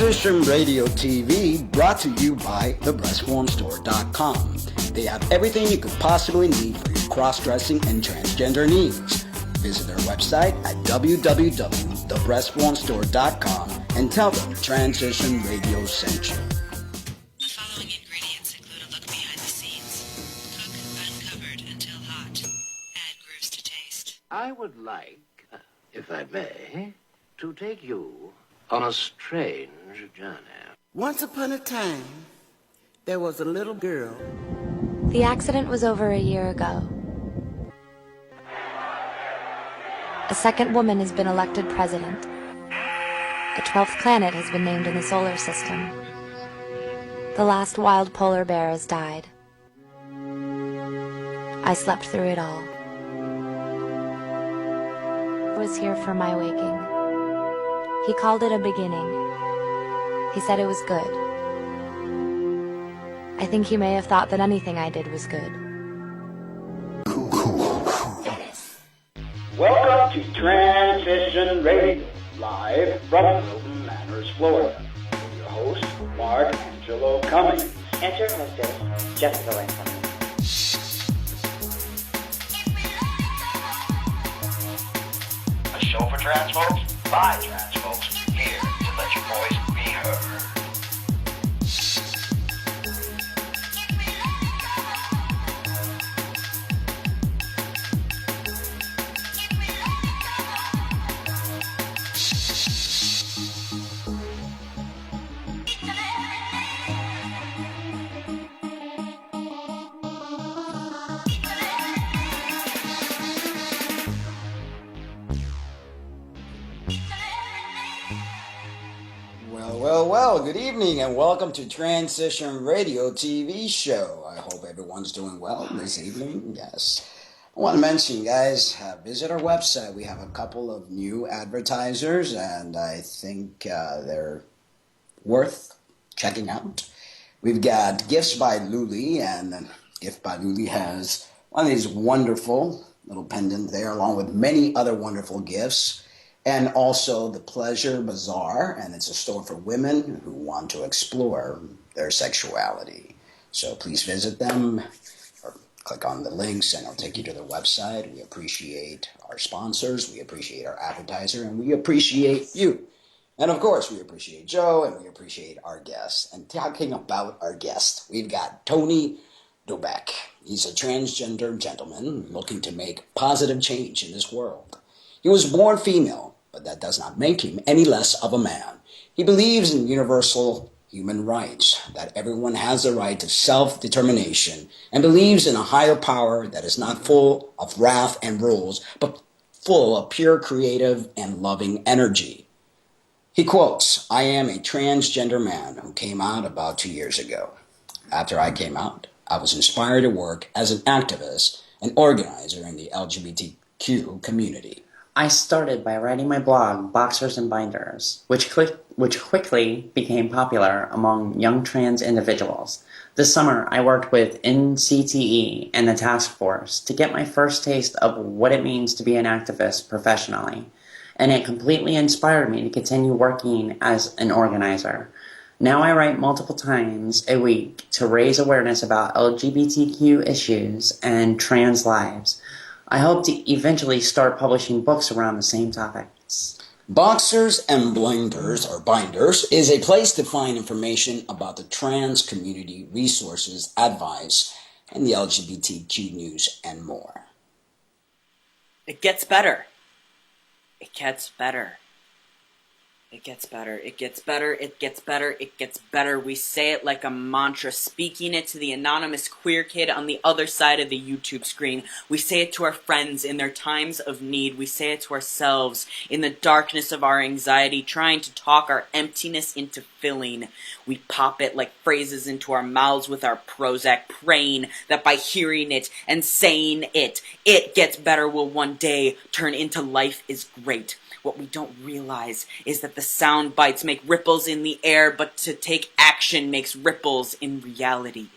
Transition Radio TV, brought to you by thebreastformstore.com. They have everything you could possibly need for your cross-dressing and transgender needs. Visit their website at www.thebreastformstore.com and tell them Transition Radio sent you. The following ingredients include a look behind the scenes. Cook uncovered until hot. Add grooves to taste. I would like, if I may, to take you on a strange journey. Once upon a time, there was a little girl. The accident was over a year ago. A second woman has been elected president. A 12th planet has been named in the solar system. The last wild polar bear has died. I slept through it all. I was here for my waking. He called it a beginning. He said it was good. I think he may have thought that anything I did was good. Welcome to Transition Radio, live from Milton Manors, Florida. Your host, Mark Angelo Cummings. And your hostess, Jessica Latham. A show for trans folks, by trans folks, here to let your voice be heard. Well, good evening and welcome to Transition Radio TV show. I hope everyone's doing well this evening. Yes. I want to mention, guys, visit our website. We have a couple of new advertisers and I think they're worth checking out. We've got Gifts by Luli, and Gift by Luli has one of these wonderful little pendant there along with many other wonderful gifts. And also the Pleasure Bazaar, and it's a store for women who want to explore their sexuality. So please visit them or click on the links and it'll take you to their website. We appreciate our sponsors, we appreciate our advertiser, and we appreciate you. And of course, we appreciate Joe and we appreciate our guests. And talking about our guest, we've got Tony Doubek. He's a transgender gentleman looking to make positive change in this world. He was born female, but that does not make him any less of a man. He believes in universal human rights, that everyone has the right to self-determination, and believes in a higher power that is not full of wrath and rules, but full of pure creative and loving energy. He quotes, "I am a transgender man who came out about 2 years ago. After I came out, I was inspired to work as an activist and organizer in the LGBTQ community. I started by writing my blog, Boxers and Binders, which quickly became popular among young trans individuals. This summer, I worked with NCTE and the task force to get my first taste of what it means to be an activist professionally, and it completely inspired me to continue working as an organizer. Now I write multiple times a week to raise awareness about LGBTQ issues and trans lives. I hope to eventually start publishing books around the same topics." Boxers and Binders is a place to find information about the trans community, resources, advice, and the LGBTQ news and more. It gets better. It gets better. It gets better, it gets better, it gets better, it gets better. We say it like a mantra, speaking it to the anonymous queer kid on the other side of the YouTube screen. We say it to our friends in their times of need. We say it to ourselves in the darkness of our anxiety, trying to talk our emptiness into filling. We pop it like phrases into our mouths with our Prozac, praying that by hearing it and saying it gets better will one day turn into life is great. What we don't realize is that the sound bites make ripples in the air, but to take action makes ripples in reality.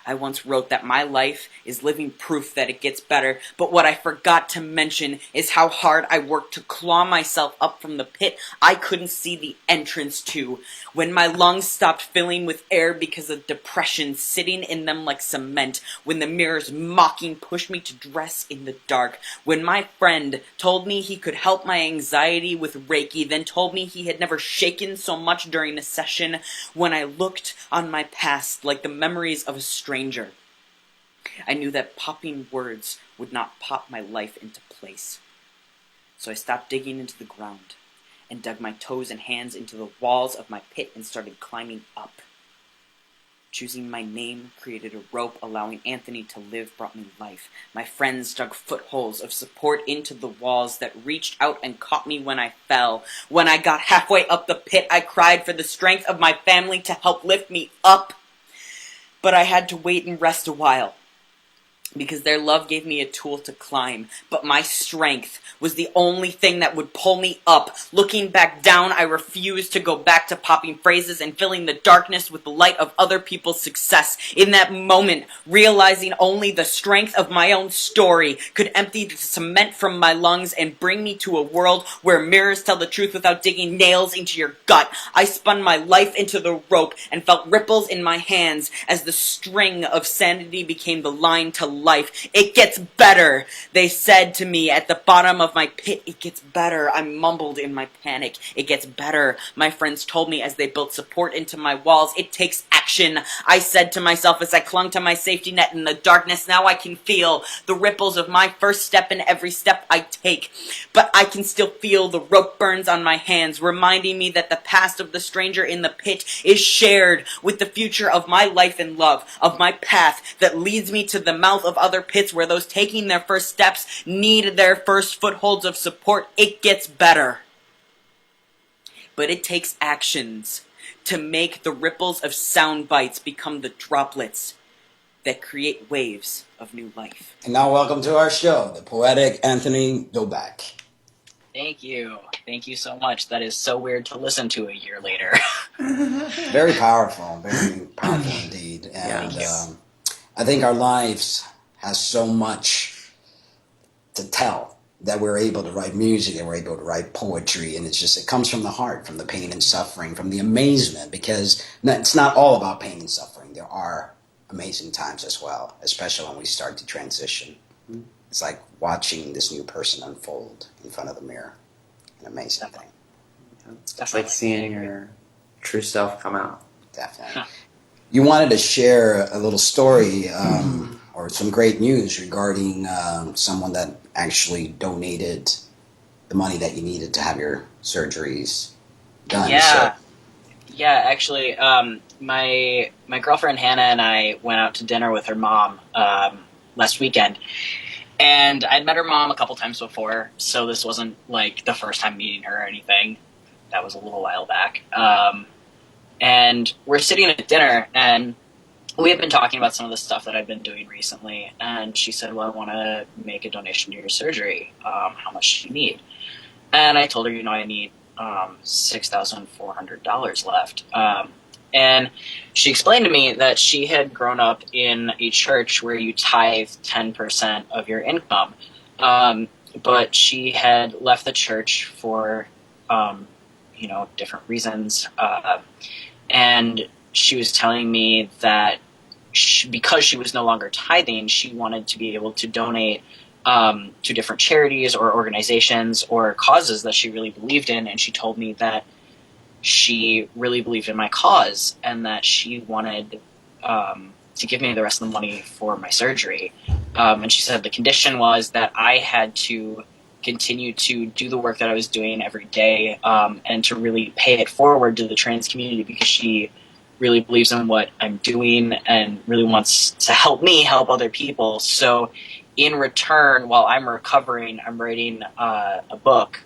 I once wrote that my life is living proof that it gets better, but what I forgot to mention is how hard I worked to claw myself up from the pit I couldn't see the entrance to. When my lungs stopped filling with air because of depression sitting in them like cement, when the mirrors mocking pushed me to dress in the dark, when my friend told me he could help my anxiety with Reiki, then told me he had never shaken so much during a session, when I looked on my past like the memories of a stranger, I knew that popping words would not pop my life into place. So I stopped digging into the ground and dug my toes and hands into the walls of my pit and started climbing up. Choosing my name created a rope, allowing Anthony to live brought me life. My friends dug footholds of support into the walls that reached out and caught me when I fell. When I got halfway up the pit, I cried for the strength of my family to help lift me up. But I had to wait and rest a while, because their love gave me a tool to climb, but my strength was the only thing that would pull me up. Looking back down, I refused to go back to popping phrases and filling the darkness with the light of other people's success. In that moment, realizing only the strength of my own story could empty the cement from my lungs and bring me to a world where mirrors tell the truth without digging nails into your gut. I spun my life into the rope and felt ripples in my hands as the string of sanity became the line to life. It gets better, they said to me at the bottom of my pit. It gets better, I mumbled in my panic. It gets better, my friends told me as they built support into my walls. It takes action, I said to myself as I clung to my safety net in the darkness. Now I can feel the ripples of my first step in every step I take, but I can still feel the rope burns on my hands, reminding me that the past of the stranger in the pit is shared with the future of my life and love, of my path that leads me to the mouth of other pits where those taking their first steps need their first footholds of support. It gets better. But it takes actions to make the ripples of sound bites become the droplets that create waves of new life. And now welcome to our show, the poetic Anthony Doubek. Thank you. Thank you so much. That is so weird to listen to a year later. Very powerful indeed. And I think our lives has so much to tell that we're able to write music and we're able to write poetry, and it comes from the heart, from the pain and suffering, from the amazement, because it's not all about pain and suffering. There are amazing times as well, especially when we start to transition. It's like watching this new person unfold in front of the mirror. An amazing thing. It's like seeing your true self come out. Definitely. You wanted to share a little story or some great news regarding someone that actually donated the money that you needed to have your surgeries done. Yeah. Yeah, actually, my girlfriend Hannah and I went out to dinner with her mom last weekend. And I'd met her mom a couple times before, so this wasn't like the first time meeting her or anything. That was a little while back. And we're sitting at dinner, and we had been talking about some of the stuff that I've been doing recently. And she said, well, I want to make a donation to your surgery. How much do you need? And I told her, I need $6,400 left. And she explained to me that she had grown up in a church where you tithe 10% of your income. But she had left the church for, different reasons. And she was telling me that because she was no longer tithing, she wanted to be able to donate to different charities or organizations or causes that she really believed in. And she told me that she really believed in my cause and that she wanted to give me the rest of the money for my surgery. And she said the condition was that I had to continue to do the work that I was doing every day and to really pay it forward to the trans community, because she really believes in what I'm doing and really wants to help me help other people. So in return, while I'm recovering, I'm writing a book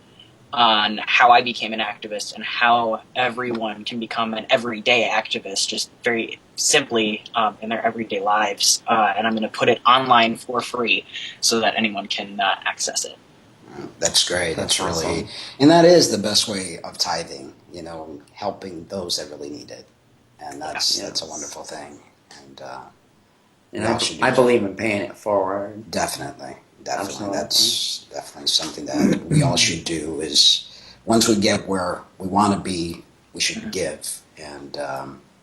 on how I became an activist and how everyone can become an everyday activist, just very simply in their everyday lives. And I'm going to put it online for free so that anyone can access it. That's great. That's really, awesome. And that is the best way of tithing, helping those that really need it. And that's a wonderful thing. And And We all should do I that. believe in paying it forward. Definitely. Absolutely. That's definitely something that we all should do. Is once we get where we want to be, we should give, and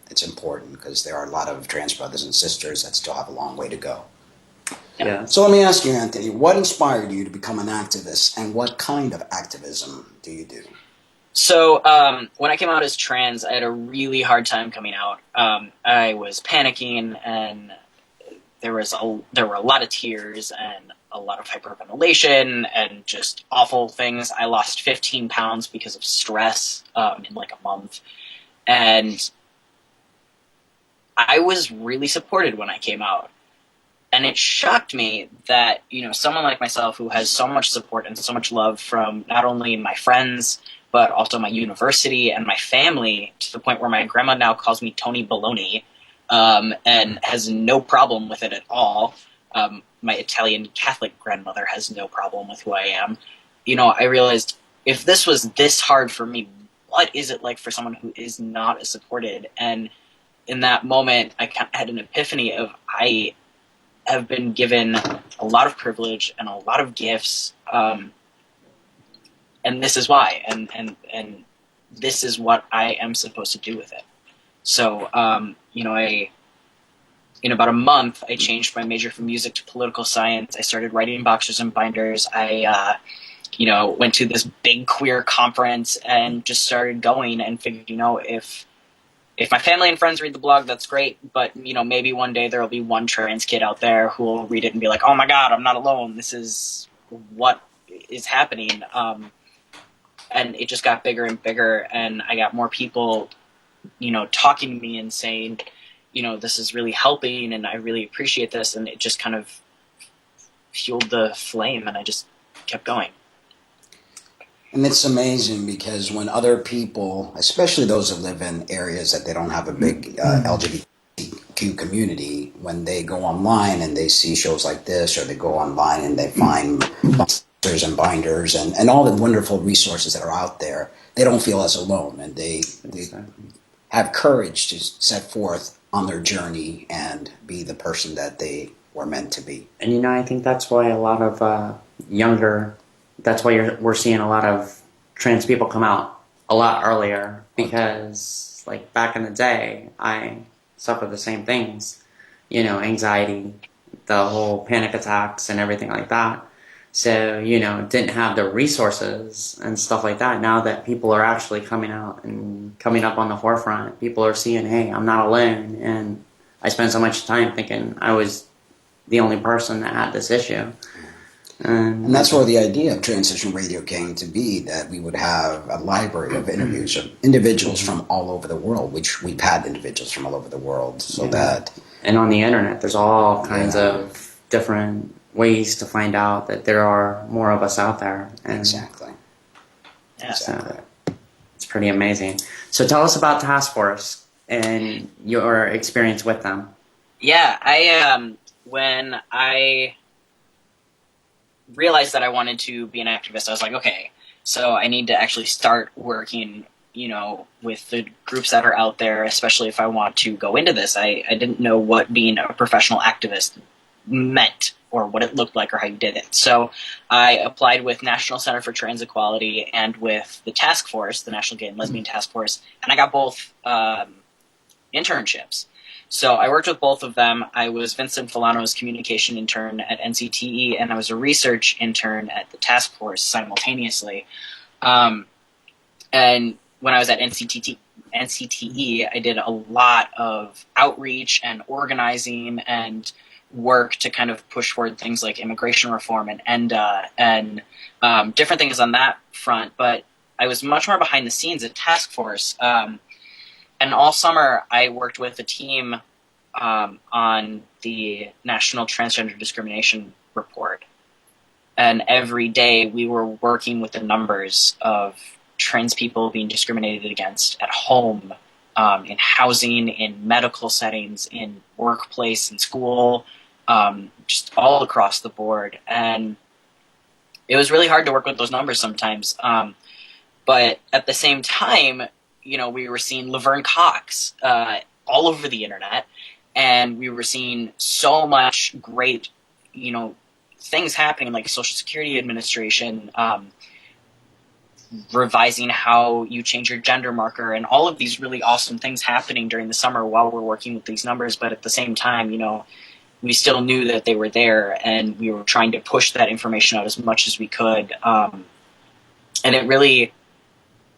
it's important because there are a lot of trans brothers and sisters that still have a long way to go. Yeah. So let me ask you, Anthony, what inspired you to become an activist, and what kind of activism do you do? So when I came out as trans, I had a really hard time coming out. I was panicking, and there were a lot of tears and a lot of hyperventilation and just awful things. I lost 15 pounds because of stress in like a month, and I was really supported when I came out. And it shocked me that, someone like myself who has so much support and so much love from not only my friends, but also my university and my family, to the point where my grandma now calls me Tony Baloney, and has no problem with it at all. My Italian Catholic grandmother has no problem with who I am. I realized, if this was this hard for me, what is it like for someone who is not as supported? And in that moment, I kind of had an epiphany of, I have been given a lot of privilege and a lot of gifts, and this is why, and this is what I am supposed to do with it. So, in about a month, I changed my major from music to political science. I started writing boxers and binders. I, went to this big queer conference and just started going and figured, if my family and friends read the blog, that's great. But, maybe one day there will be one trans kid out there who will read it and be like, oh my God, I'm not alone. This is what is happening. And it just got bigger and bigger. And I got more people, talking to me and saying, this is really helping and I really appreciate this. And it just kind of fueled the flame, and I just kept going. And it's amazing because when other people, especially those that live in areas that they don't have a big LGBTQ community, when they go online and they see shows like this, or they go online and they find boxers and binders and all the wonderful resources that are out there, they don't feel as alone, and they have courage to set forth on their journey and be the person that they were meant to be. And I think that's why a lot of we're seeing a lot of trans people come out a lot earlier, because like back in the day, I suffered the same things, anxiety, the whole panic attacks and everything like that. So, didn't have the resources and stuff like that. Now that people are actually coming out and coming up on the forefront, people are seeing, hey, I'm not alone. And I spent so much time thinking I was the only person that had this issue. And that's where the idea of Transition Radio came to be, that we would have a library of interviews of individuals from all over the world, which we've had individuals from all over the world. So that... And on the internet, there's all kinds of different ways to find out that there are more of us out there. And exactly. It's pretty amazing. So tell us about Task Force and your experience with them. Yeah, when I realized that I wanted to be an activist, I was like, okay, so I need to actually start working, with the groups that are out there, especially if I want to go into this. I didn't know what being a professional activist meant, or what it looked like, or how you did it. So I applied with National Center for Trans Equality and with the Task Force, the National Gay and Lesbian Task Force, and I got both internships. So I worked with both of them. I was Vincent Filano's communication intern at NCTE, and I was a research intern at the task force simultaneously. And when I was at NCTE, I did a lot of outreach and organizing and work to kind of push forward things like immigration reform and ENDA and different things on that front. But I was much more behind the scenes at task force. And all summer, I worked with a team on the National Transgender Discrimination Report. And every day, we were working with the numbers of trans people being discriminated against at home, in housing, in medical settings, in workplace, in school, just all across the board. And it was really hard to work with those numbers sometimes. But at the same time, we were seeing Laverne Cox all over the internet, and we were seeing so much great, things happening, like Social Security Administration, revising how you change your gender marker, and all of these really awesome things happening during the summer while we're working with these numbers. But at the same time, we still knew that they were there, and we were trying to push that information out as much as we could. And it really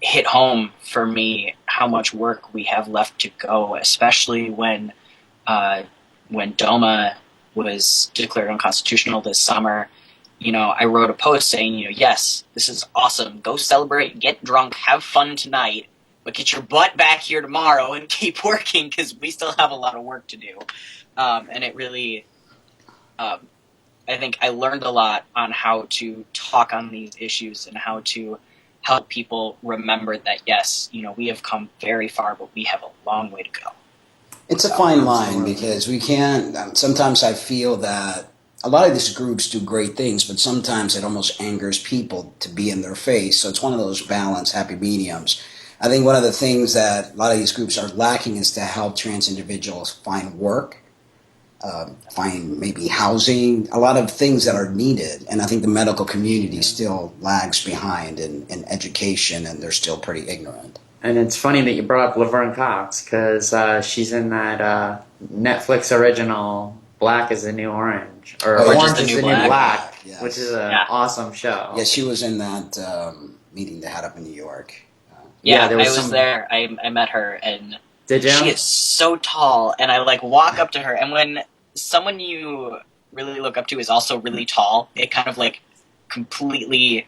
hit home for me how much work we have left to go, especially when DOMA was declared unconstitutional this summer. I wrote a post saying, yes, this is awesome. Go celebrate, get drunk, have fun tonight, but get your butt back here tomorrow and keep working, because we still have a lot of work to do. And it really, I think I learned a lot on how to talk on these issues and how to help people remember that, yes, we have come very far, but we have a long way to go. It's a fine line, because we can't, sometimes I feel that a lot of these groups do great things, but sometimes it almost angers people to be in their face. So it's one of those balanced, happy mediums. I think one of the things that a lot of these groups are lacking is to help trans individuals find work, find maybe housing, a lot of things that are needed. And I think the medical community still lags behind in education, and they're still pretty ignorant. And it's funny that you brought up Laverne Cox, because she's in that Netflix original Black is the New Orange, or Orange is the New Black, yes. Which is an awesome show. Yeah, she was in that meeting they had up in New York. I was there. I met her, and did you? She is so tall, and I walk up to her, and when someone you really look up to is also really tall, it kind of completely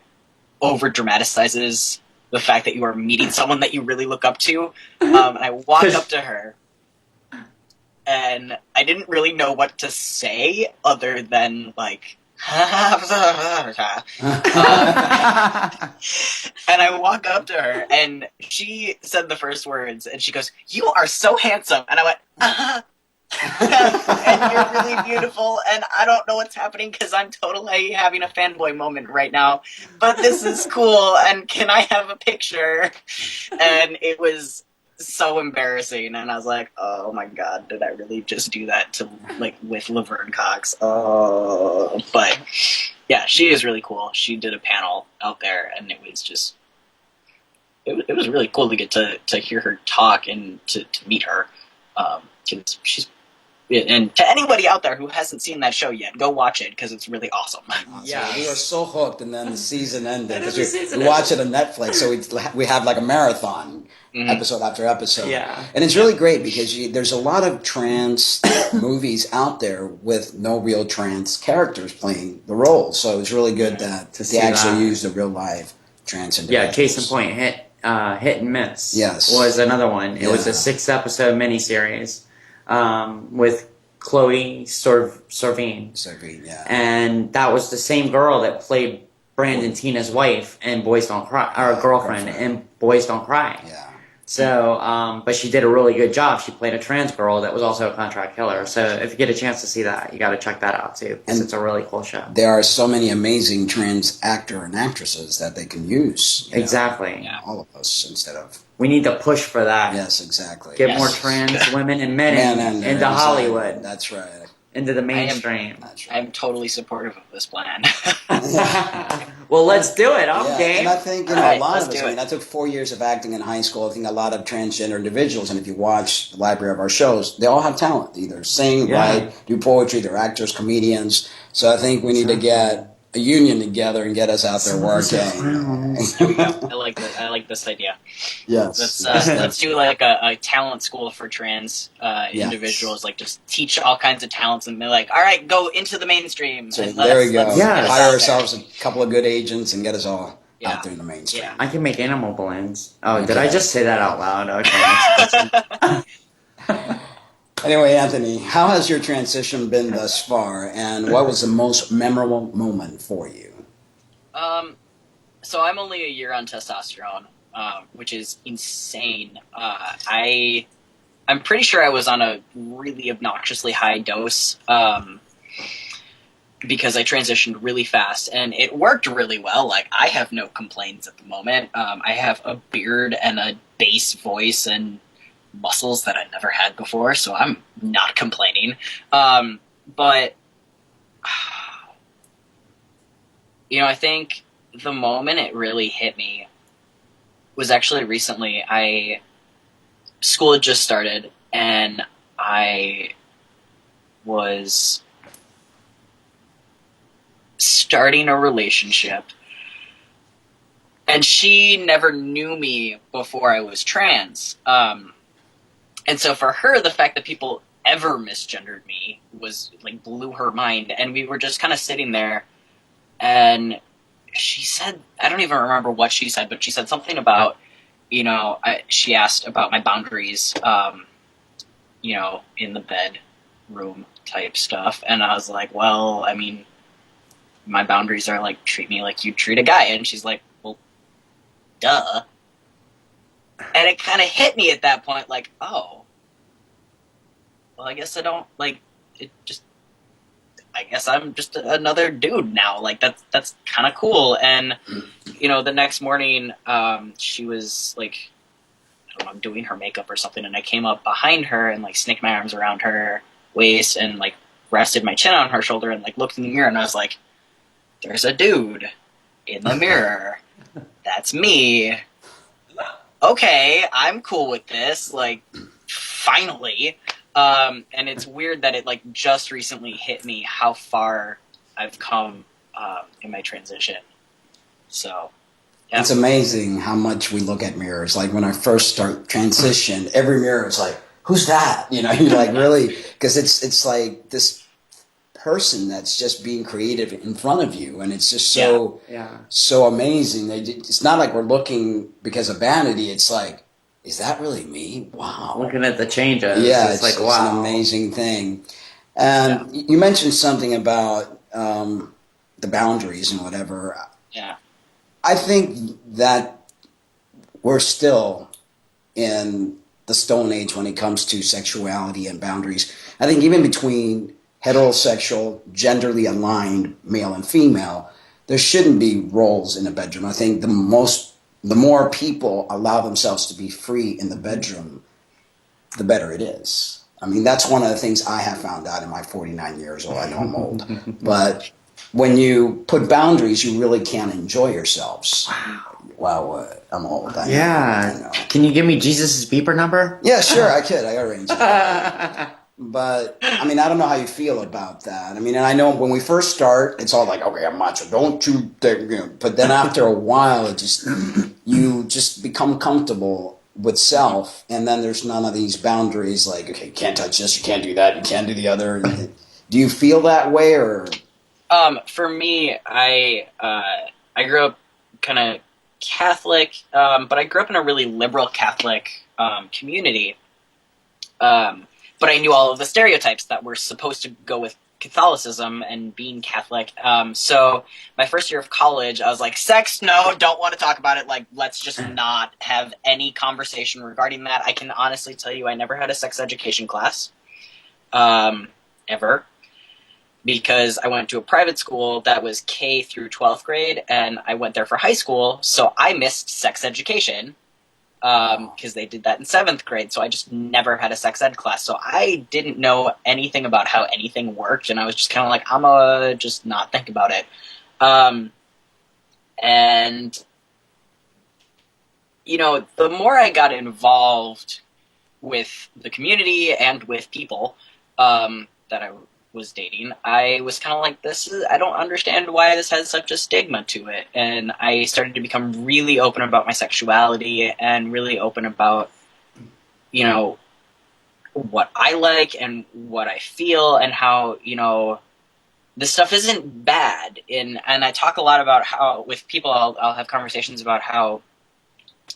over dramatizes the fact that you are meeting someone that you really look up to. And I walk up to her, and I didn't really know what to say other than and I walk up to her, and she said the first words, and she goes, "You are so handsome," and I went, and you're really beautiful, and I don't know what's happening because I'm totally having a fanboy moment right now, but this is cool, and can I have a picture? And it was so embarrassing, and I was like, oh my god, did I really just do that to with Laverne Cox? Oh, but yeah, she is really cool. She did a panel out there, and it was just it was really cool to get to hear her talk and to meet her, because she's. And to anybody out there who hasn't seen that show yet, go watch it, because it's really awesome. Yeah, we were so hooked, and then the season ended, because we watch it on Netflix, so we have a marathon, episode after episode. Yeah. And it's really great, because there's a lot of trans movies out there with no real trans characters playing the roles, so it's really good that they actually used a real live trans individuals. Yeah, case in point, Hit and Miss was another one. It was a 6-episode miniseries. With Chloe Sorvine. Yeah. And that was the same girl that played Brandon Tina's wife in Boys Don't Cry, or girlfriend in Boys Don't Cry. Yeah. So, but she did a really good job. She played a trans girl that was also a contract killer. So if you get a chance to see that, you got to check that out too, because it's a really cool show. There are so many amazing trans actor and actresses that they can use. Exactly. All of us, instead of... We need to push for that. Yes, exactly. Get more trans women and men into Hollywood. That's right. Into the mainstream. I'm totally supportive of this plan. Well, let's do it. I'm game. And I think a lot of us, I took 4 years of acting in high school. I think a lot of transgender individuals, and if you watch the library of our shows, they all have talent. Either sing, write, do poetry, they're actors, comedians. So I think we need to get a union together and get us out there working. There we go. I like this idea. Yes. Let's do a talent school for trans individuals. Just teach all kinds of talents, and be all right, go into the mainstream. So there we go. Hire ourselves a couple of good agents and get us all out there in the mainstream. Yeah. I can make animal balloons. Oh, did I just say that out loud? Okay. Anyway, Anthony, how has your transition been thus far, and what was the most memorable moment for you? So I'm only a year on testosterone, which is insane. I'm pretty sure I was on a really obnoxiously high dose, because I transitioned really fast, and it worked really well. I have no complaints at the moment. I have a beard and a bass voice and muscles that I never had before, so I'm not complaining. But I think the moment it really hit me was actually recently. School had just started, and I was starting a relationship, and she never knew me before I was trans. And so for her, the fact that people ever misgendered me was like blew her mind. And we were just kind of sitting there, and she said, I don't even remember what she said, but she said something about, she asked about my boundaries, in the bedroom type stuff. And I was like, well, I mean, my boundaries are like, treat me like you treat a guy. And she's like, well, duh. And it kind of hit me at that point, like, oh, well, I guess I don't, like, it just, I guess I'm just another dude now. Like, that's kind of cool. And, the next morning, she was, like, I don't know, doing her makeup or something, and I came up behind her and, like, snaked my arms around her waist and, like, rested my chin on her shoulder and, like, looked in the mirror, and I was like, there's a dude in the mirror. That's me. Okay, I'm cool with this. Like, finally. And it's weird that it, like, just recently hit me how far I've come in my transition. So, yeah. It's amazing how much we look at mirrors. Like, when I first start transition, every mirror is like, who's that? You're like, really? Because it's like this person that's just being creative in front of you, and it's just so amazing. It's not like we're looking because of vanity. It's like, is that really me? Wow. Looking at the changes. Yeah, it's like, wow. It's an amazing thing. And you mentioned something about the boundaries and whatever. Yeah. I think that we're still in the Stone Age when it comes to sexuality and boundaries. I think even between heterosexual, genderly aligned male and female, there shouldn't be roles in a bedroom. I think the more people allow themselves to be free in the bedroom, the better it is. I mean, that's one of the things I have found out in my 49 years old. I know I'm old. But when you put boundaries, you really can enjoy yourselves. Wow, I'm old. I know. Can you give me Jesus' beeper number? Yeah, sure, I could. I arranged it. But, I mean, I don't know how you feel about that. I mean, and I know when we first start, it's all like, okay, I'm macho, don't you but then after a while, you just become comfortable with self, and then there's none of these boundaries like, okay, you can't touch this, you can't do that, you can't do the other. Do you feel that way, or? For me, I grew up kind of Catholic, but I grew up in a really liberal Catholic community. But I knew all of the stereotypes that were supposed to go with Catholicism and being Catholic. So my first year of college, I was like, sex, no, don't want to talk about it. Like, let's just not have any conversation regarding that. I can honestly tell you I never had a sex education class, ever, because I went to a private school that was K through 12th grade, and I went there for high school, so I missed sex education. Because they did that in 7th grade, so I just never had a sex ed class. So I didn't know anything about how anything worked, and I was just kind of like, I'm gonna just not think about it. And, the more I got involved with the community and with people that I was dating, I was kind of like, I don't understand why this has such a stigma to it. And I started to become really open about my sexuality and really open about, what I like and what I feel and how, this stuff isn't bad. And I talk a lot about how, with people, I'll have conversations about how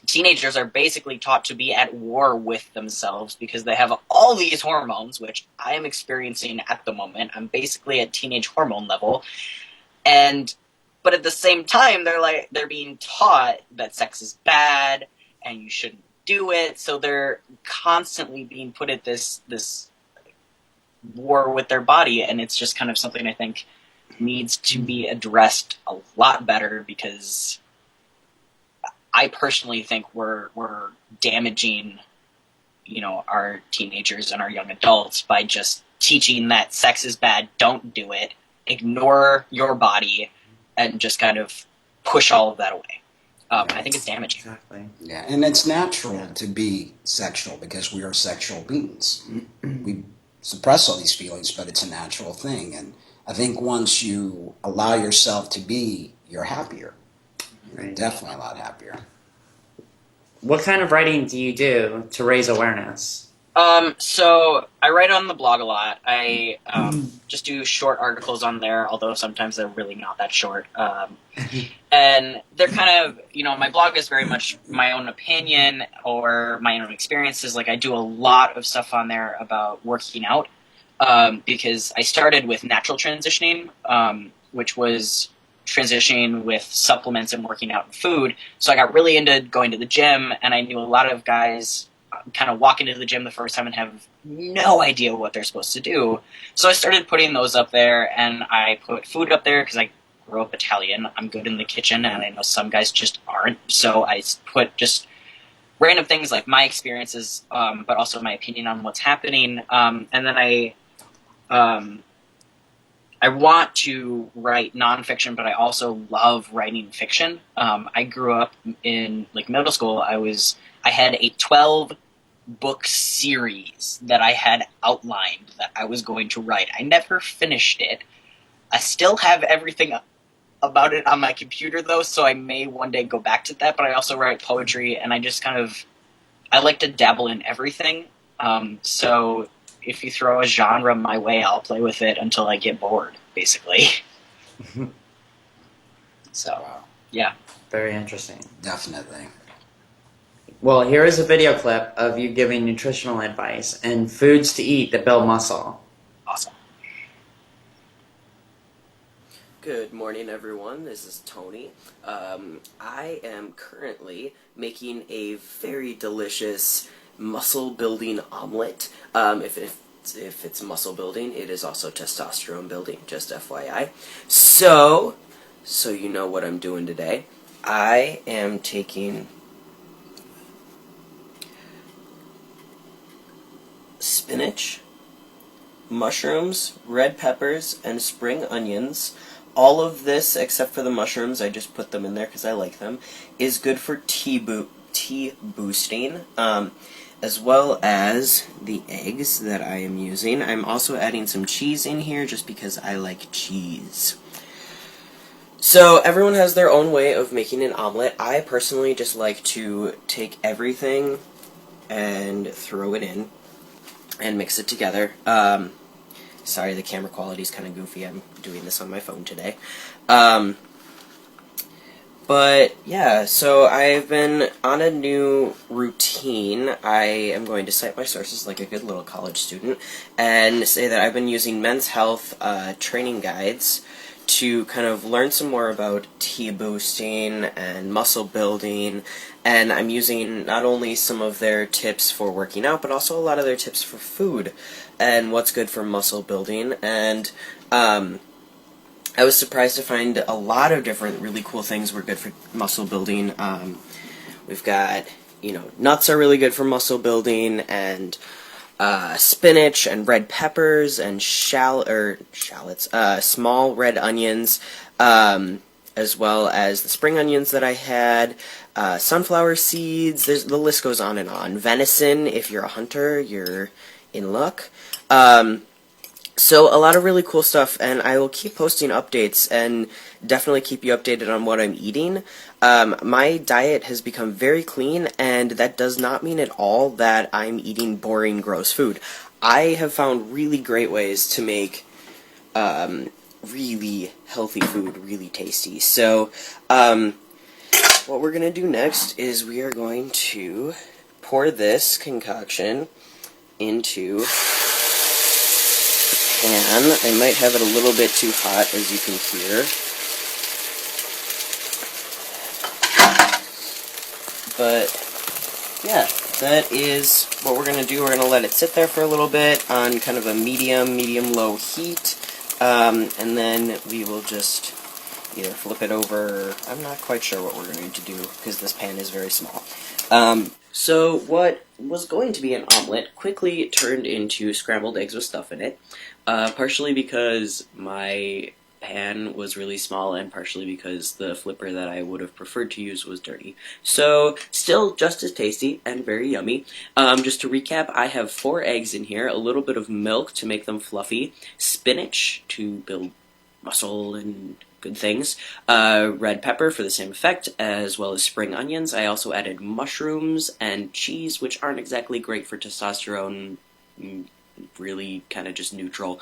teenagers are basically taught to be at war with themselves because they have all these hormones, which I am experiencing at the moment. I'm basically at teenage hormone level. But at the same time, they're being taught that sex is bad and you shouldn't do it. So they're constantly being put at this war with their body. And it's just kind of something I think needs to be addressed a lot better, because I personally think we're damaging our teenagers and our young adults by just teaching that sex is bad, don't do it, ignore your body, and just kind of push all of that away. I think it's damaging. Exactly. Yeah, and it's natural to be sexual because we are sexual beings. We suppress all these feelings, but it's a natural thing. And I think once you allow yourself to be, you're happier. You're Right. definitely a lot happier. What kind of writing do you do to raise awareness? So I write on the blog a lot. I just do short articles on there, although sometimes they're really not that short. And they're kind of, my blog is very much my own opinion or my own experiences. Like I do a lot of stuff on there about working out because I started with natural transitioning, which was transitioning with supplements and working out and food. So I got really into going to the gym, and I knew a lot of guys kind of walk into the gym the first time and have no idea what they're supposed to do. So I started putting those up there, and I put food up there because I grew up Italian. I'm good in the kitchen, and I know some guys just aren't. So I put just random things like my experiences, but also my opinion on what's happening. And then I want to write nonfiction, but I also love writing fiction. I grew up in middle school. I had a 12-book series that I had outlined that I was going to write. I never finished it. I still have everything about it on my computer, though, so I may one day go back to that. But I also write poetry, and I just I like to dabble in everything. So if you throw a genre my way, I'll play with it until I get bored, basically. So, yeah. Very interesting. Definitely. Well, here is a video clip of you giving nutritional advice and foods to eat that build muscle. Awesome. Good morning, everyone. This is Tony. I am currently making a very delicious muscle-building omelet. If it's muscle building, it is also testosterone building, just FYI. So you know what I'm doing today. I am taking spinach, mushrooms, red peppers, and spring onions. All of this, except for the mushrooms, I just put them in there because I like them, is good for tea boosting, as well as the eggs that I am using. I'm also adding some cheese in here just because I like cheese. So everyone has their own way of making an omelet. I personally just like to take everything and throw it in and mix it together. Sorry, the camera quality is kind of goofy. I'm doing this on my phone today. But yeah, so I've been on a new routine. I am going to cite my sources like a good little college student and say that I've been using Men's Health training guides to kind of learn some more about tea boosting and muscle building, and I'm using not only some of their tips for working out, but also a lot of their tips for food and what's good for muscle building. And I was surprised to find a lot of different really cool things were good for muscle building. We've got, nuts are really good for muscle building, and spinach and red peppers and shallots, small red onions, as well as the spring onions that I had, sunflower seeds. The list goes on and on. Venison, if you're a hunter, you're in luck. So a lot of really cool stuff, and I will keep posting updates and definitely keep you updated on what I'm eating. My diet has become very clean, and that does not mean at all that I'm eating boring, gross food. I have found really great ways to make really healthy food really tasty. So what we're going to do next is we are going to pour this concoction into pan. I might have it a little bit too hot, as you can hear. But yeah, that is what we're going to do. We're going to let it sit there for a little bit on kind of a medium-low heat. And then we will just either flip it over. I'm not quite sure what we're going to do because this pan is very small. So what was going to be an omelet quickly turned into scrambled eggs with stuff in it, partially because my pan was really small and partially because the flipper that I would have preferred to use was dirty. So still just as tasty and very yummy. Just to recap, I have 4 eggs in here, a little bit of milk to make them fluffy, spinach to build muscle and good things, red pepper for the same effect, as well as spring onions. I also added mushrooms and cheese, which aren't exactly great for testosterone, really kind of just neutral.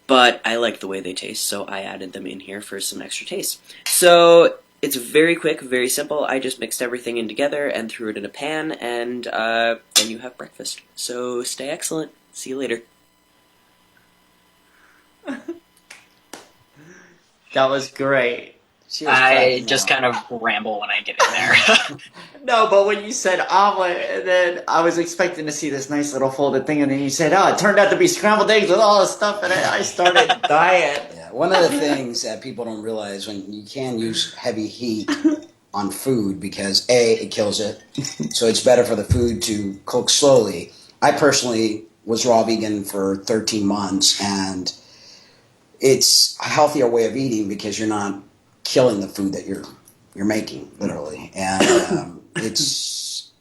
But I like the way they taste, so I added them in here for some extra taste. So it's very quick, very simple. I just mixed everything in together and threw it in a pan, and then you have breakfast. So stay excellent. See you later. That was great. I just kind of ramble when I get in there. No, but when you said omelet, and then I was expecting to see this nice little folded thing, and then you said, "Oh, it turned out to be scrambled eggs with all this stuff," and I started dying. Yeah, one of the things that people don't realize when you can use heavy heat on food because A, it kills it, so it's better for the food to cook slowly. I personally was raw vegan for 13 months, and it's a healthier way of eating because you're not killing the food that you're making, literally, and it's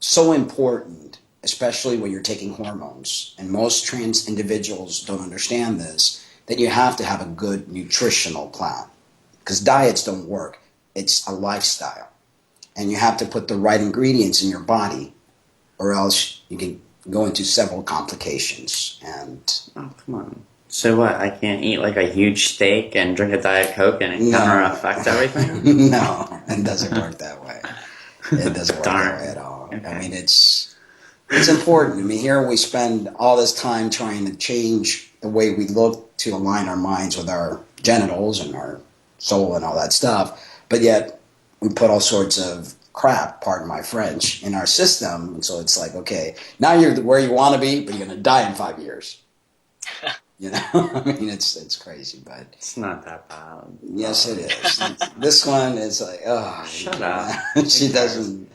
so important, especially when you're taking hormones. And most trans individuals don't understand this, that you have to have a good nutritional plan because diets don't work. It's a lifestyle, and you have to put the right ingredients in your body, or else you can go into several complications. And oh, come on. So what, I can't eat like a huge steak and drink a Diet Coke and it kind of affects everything? No, it doesn't work that way. It doesn't work that way at all. Okay. I mean, it's important. I mean, here we spend all this time trying to change the way we look to align our minds with our genitals and our soul and all that stuff, but yet we put all sorts of crap, pardon my French, in our system. And so it's like, okay, now you're where you want to be, but you're going to die in 5 years. You know, I mean, it's crazy, but it's not that bad. Yes, it is. This one is like, oh, shut up. She doesn't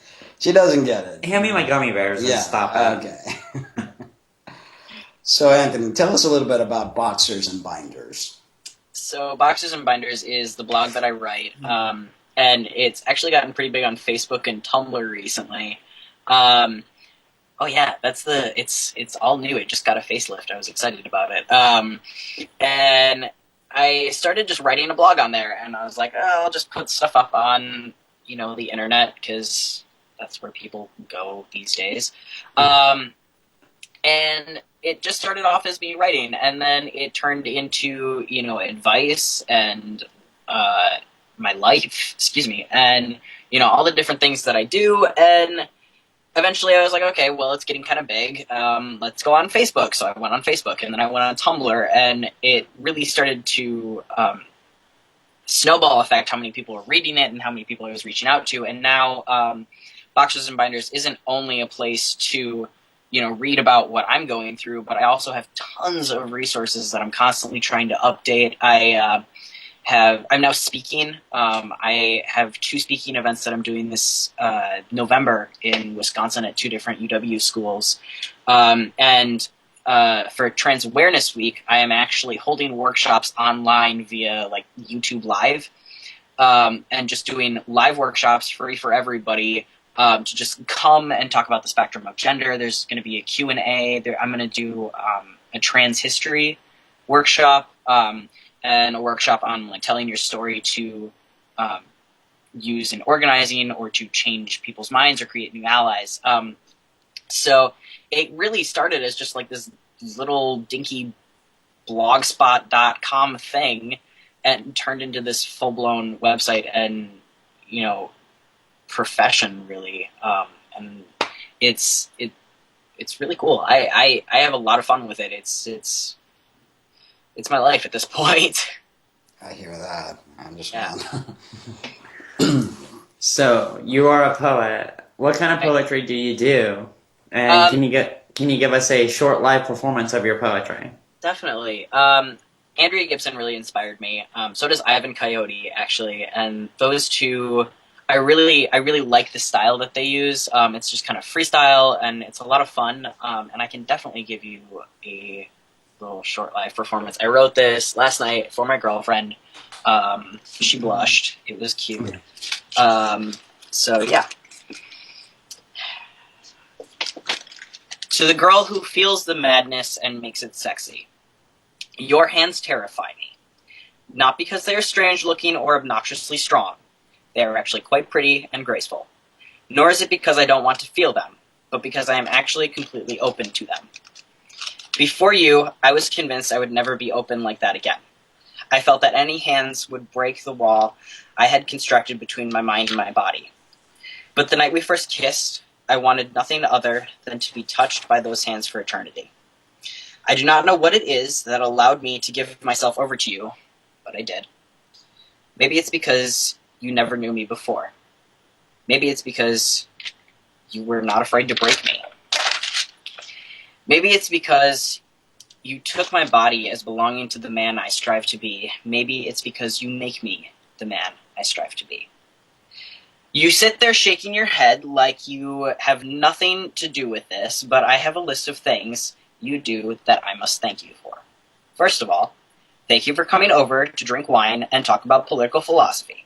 get it. Hand me my gummy bears and stop it. Okay. So, Anthony, tell us a little bit about Boxers and Binders. So, Boxers and Binders is the blog that I write, and it's actually gotten pretty big on Facebook and Tumblr recently. Oh yeah, it's all new. It just got a facelift. I was excited about it. And I started just writing a blog on there, and I was like, oh, I'll just put stuff up on, the internet, because that's where people go these days. And it just started off as me writing, and then it turned into, advice and my life, and, all the different things that I do, and eventually I was like, okay, well, it's getting kind of big. Let's go on Facebook. So I went on Facebook, and then I went on Tumblr, and it really started to snowball effect how many people were reading it and how many people I was reaching out to. And now Boxers and Binders isn't only a place to, read about what I'm going through, but I also have tons of resources that I'm constantly trying to update. I'm now speaking. I have 2 speaking events that I'm doing this November in Wisconsin at 2 different UW schools. And for Trans Awareness Week, I am actually holding workshops online via YouTube Live, and just doing live workshops free for everybody to just come and talk about the spectrum of gender. There's going to be a Q&A. I'm going to do a trans history workshop. And a workshop on telling your story to use in organizing or to change people's minds or create new allies. So it really started as just this little dinky blogspot.com thing and turned into this full-blown website and, profession, really. And it's really cool. I have a lot of fun with it. It's my life at this point. I hear that. I understand. Yeah. So you are a poet. What kind of poetry do you do? And can you give us a short live performance of your poetry? Definitely. Andrea Gibson really inspired me. So does Ivan Coyote, actually. And those two really like the style that they use. It's just kind of freestyle, and it's a lot of fun. And I can definitely give you a little short live performance. I wrote this last night for my girlfriend. She blushed. It was cute. So yeah. To the girl who feels the madness and makes it sexy. Your hands terrify me. Not because they are strange-looking or obnoxiously strong. They are actually quite pretty and graceful. Nor is it because I don't want to feel them, but because I am actually completely open to them. Before you, I was convinced I would never be open like that again. I felt that any hands would break the wall I had constructed between my mind and my body. But the night we first kissed, I wanted nothing other than to be touched by those hands for eternity. I do not know what it is that allowed me to give myself over to you, but I did. Maybe it's because you never knew me before. Maybe it's because you were not afraid to break me. Maybe it's because you took my body as belonging to the man I strive to be. Maybe it's because you make me the man I strive to be. You sit there shaking your head like you have nothing to do with this, but I have a list of things you do that I must thank you for. First of all, thank you for coming over to drink wine and talk about political philosophy.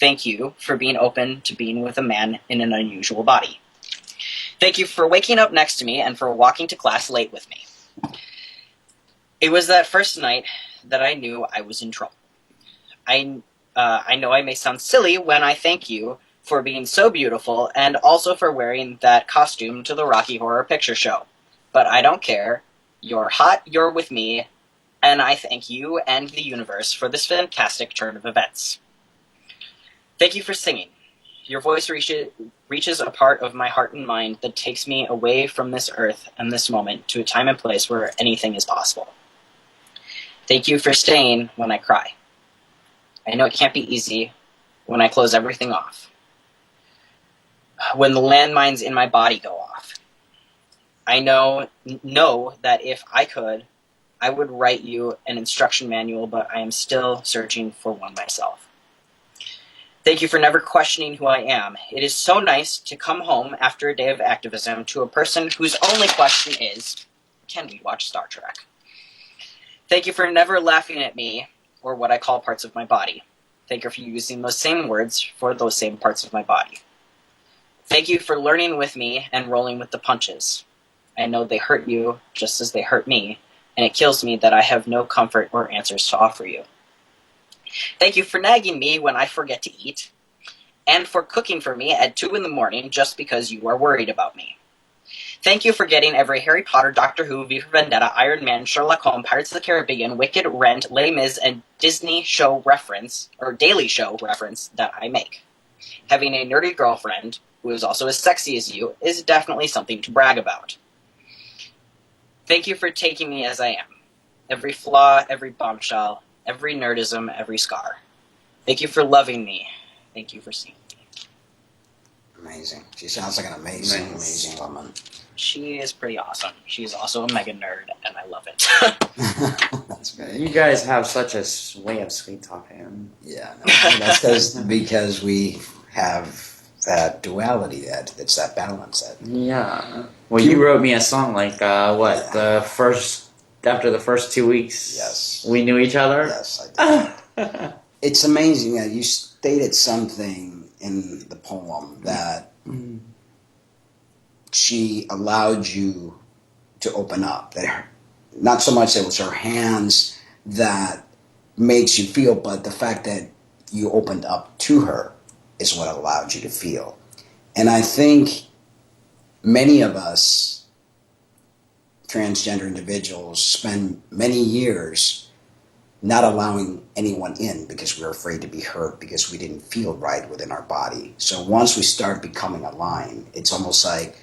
Thank you for being open to being with a man in an unusual body. Thank you for waking up next to me and for walking to class late with me. It was that first night that I knew I was in trouble. I know I may sound silly when I thank you for being so beautiful and also for wearing that costume to the Rocky Horror Picture Show. But I don't care. You're hot, you're with me, and I thank you and the universe for this fantastic turn of events. Thank you for singing. Your voice reaches a part of my heart and mind that takes me away from this earth and this moment to a time and place where anything is possible. Thank you for staying when I cry. I know it can't be easy when I close everything off. When the landmines in my body go off. I know that if I could, I would write you an instruction manual, but I am still searching for one myself. Thank you for never questioning who I am. It is so nice to come home after a day of activism to a person whose only question is, can we watch Star Trek? Thank you for never laughing at me or what I call parts of my body. Thank you for using those same words for those same parts of my body. Thank you for learning with me and rolling with the punches. I know they hurt you just as they hurt me, and it kills me that I have no comfort or answers to offer you. Thank you for nagging me when I forget to eat, and for cooking for me at 2 a.m. just because you are worried about me. Thank you for getting every Harry Potter, Doctor Who, V for Vendetta, Iron Man, Sherlock Holmes, Pirates of the Caribbean, Wicked, Rent, Les Mis, and Disney show reference, or Daily Show reference that I make. Having a nerdy girlfriend, who is also as sexy as you, is definitely something to brag about. Thank you for taking me as I am. Every flaw, every bombshell, every nerdism, every scar. Thank you for loving me. Thank you for seeing me. Amazing. She sounds like an amazing, amazing woman. She is pretty awesome. She's also a mega nerd, and I love it. That's great. You guys have such a way of sweet talking. Yeah, no, that's because we have that duality, it's that balance. Yeah. Well, you wrote me a song like, after the first 2 weeks, yes, we knew each other? Yes, I did. It's amazing that you stated something in the poem that she allowed you to open up. That not so much that it was her hands that makes you feel, but the fact that you opened up to her is what allowed you to feel. And I think many of us transgender individuals spend many years not allowing anyone in because we're afraid to be hurt, because we didn't feel right within our body. So once we start becoming aligned, it's almost like,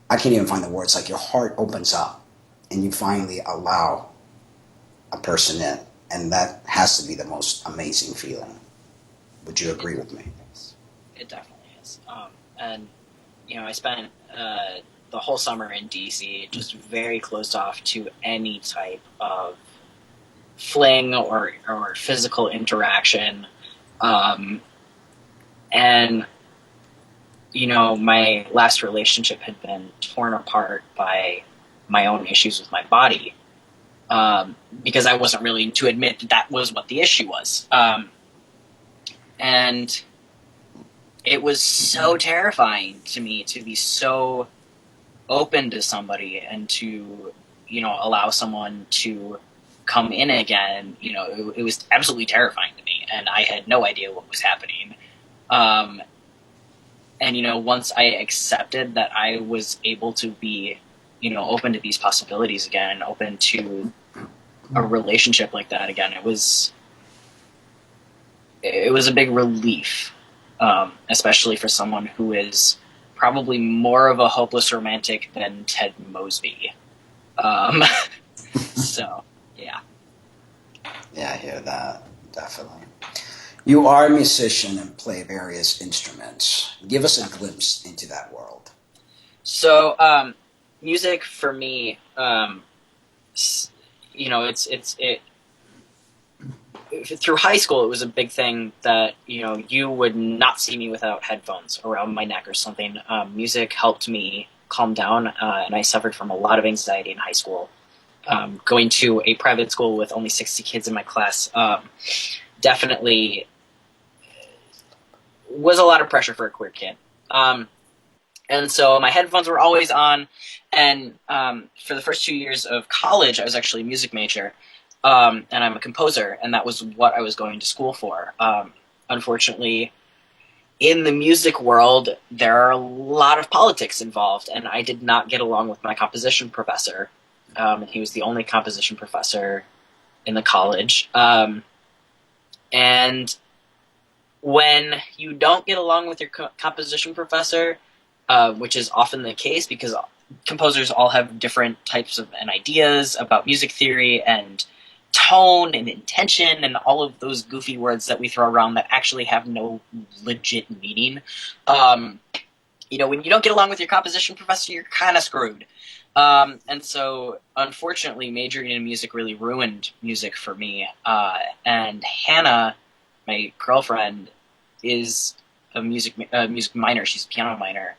I can't even find the words, like your heart opens up and you finally allow a person in. And that has to be the most amazing feeling. Would you agree with me? It definitely is. And, I spent the whole summer in DC just very closed off to any type of fling or physical interaction. And, you know, my last relationship had been torn apart by my own issues with my body, because I wasn't willing to admit that that was what the issue was. And it was so terrifying to me to be so open to somebody and to, you know, allow someone to come in again. You know, it was absolutely terrifying to me, and I had no idea what was happening. And, you know, once I accepted that I was able to be, you know, open to these possibilities again and open to a relationship like that again, it was a big relief, especially for someone who is probably more of a hopeless romantic than Ted Mosby. So, yeah. Yeah, I hear that, definitely. You are a musician and play various instruments. Give us a glimpse into that world. So, music for me, you know, through high school, it was a big thing that, you know, you would not see me without headphones around my neck or something. Music helped me calm down, and I suffered from a lot of anxiety in high school. Going to a private school with only 60 kids in my class definitely was a lot of pressure for a queer kid. And so my headphones were always on, and for the first 2 years of college, I was actually a music major, and I'm a composer, and that was what I was going to school for. Unfortunately, in the music world, there are a lot of politics involved, and I did not get along with my composition professor. He was the only composition professor in the college. And when you don't get along with your composition professor, which is often the case because composers all have different types of and ideas about music theory and tone and intention and all of those goofy words that we throw around that actually have no legit meaning. You know, when you don't get along with your composition professor, you're kind of screwed. And so, unfortunately, majoring in music really ruined music for me. And Hannah, my girlfriend, is a music minor. She's a piano minor,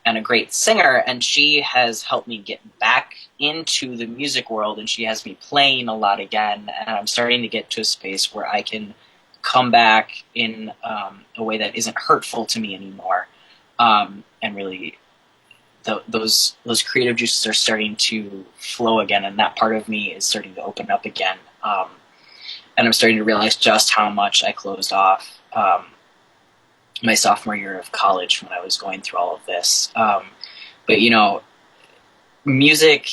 and a great singer. And she has helped me get back into the music world, and she has me playing a lot again. And I'm starting to get to a space where I can come back in a way that isn't hurtful to me anymore, and really. Those creative juices are starting to flow again, and that part of me is starting to open up again. And I'm starting to realize just how much I closed off my sophomore year of college when I was going through all of this. But, you know, music,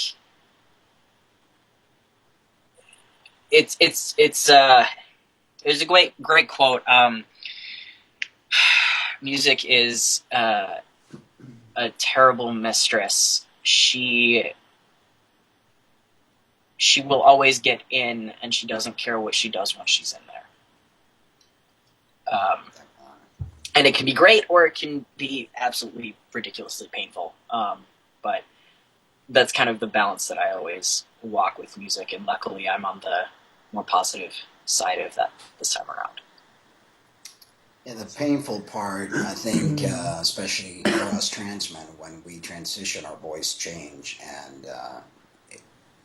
there's a great quote. Music is a terrible mistress. She will always get in, and she doesn't care what she does when she's in there. And it can be great, or it can be absolutely ridiculously painful. But that's kind of the balance that I always walk with music, and luckily I'm on the more positive side of that this time around. Yeah, the painful part, I think, especially for us trans men, when we transition, our voice change, and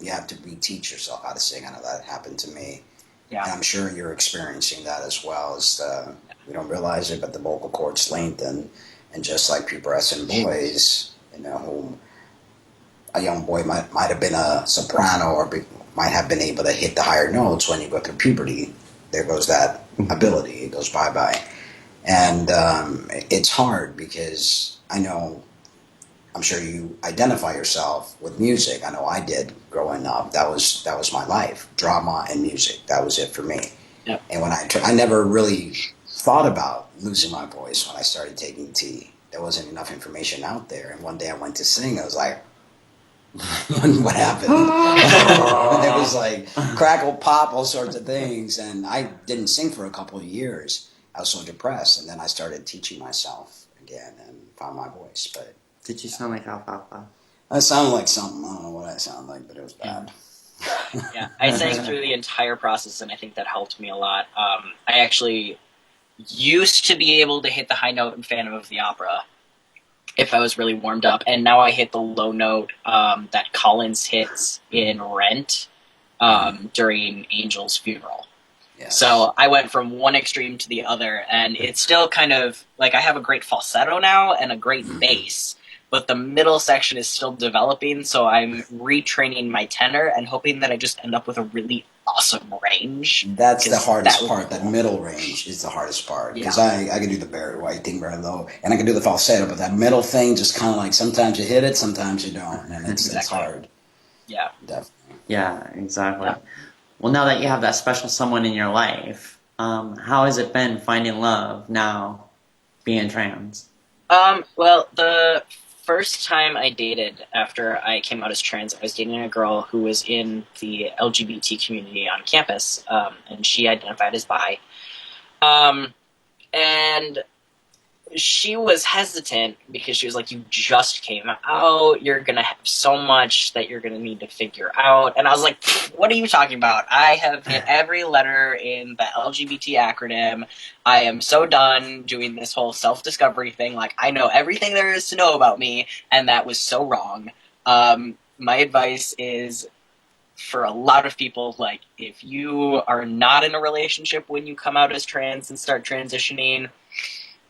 you have to reteach yourself how to sing. I know that happened to me. Yeah. And I'm sure you're experiencing that as well. As we don't realize it, but the vocal cords lengthen, and just like pubescent boys, you know, who a young boy might have been a soprano or might have been able to hit the higher notes. When you go through puberty, there goes that ability. It goes bye-bye. And it's hard because I'm sure you identify yourself with music. I know I did growing up. That was my life, drama and music. That was it for me. Yep. And when I never really thought about losing my voice when I started taking tea. There wasn't enough information out there. And one day I went to sing. I was like, what happened? And it was like crackle, pop, all sorts of things. And I didn't sing for a couple of years. I was so depressed. And then I started teaching myself again and found my voice. But did you sound like alfalfa? I sounded like something. I don't know what I sound like, but it was bad. Yeah, I sang through the entire process, and I think that helped me a lot. I actually used to be able to hit the high note in Phantom of the Opera if I was really warmed up, and now I hit the low note that Collins hits in Rent during Angel's funeral. Yes. So I went from one extreme to the other, and it's still kind of like I have a great falsetto now and a great bass, but the middle section is still developing, so I'm retraining my tenor and hoping that I just end up with a really awesome range. That's the hardest that part. That middle range is the hardest part. Because I can do the Barry White thing very low, and I can do the falsetto, but that middle thing just kind of like sometimes you hit it, sometimes you don't, and it's hard. Yeah. Definitely. Yeah, exactly. Yeah. Well, now that you have that special someone in your life, how has it been finding love now, being trans? Well, the first time I dated after I came out as trans, I was dating a girl who was in the LGBT community on campus, and she identified as bi. And she was hesitant because she was like, you just came out, you're going to have so much that you're going to need to figure out. And I was like, what are you talking about? I have hit every letter in the LGBT acronym. I am so done doing this whole self-discovery thing. Like, I know everything there is to know about me, and that was so wrong. My advice is, for a lot of people, like, if you are not in a relationship when you come out as trans and start transitioning,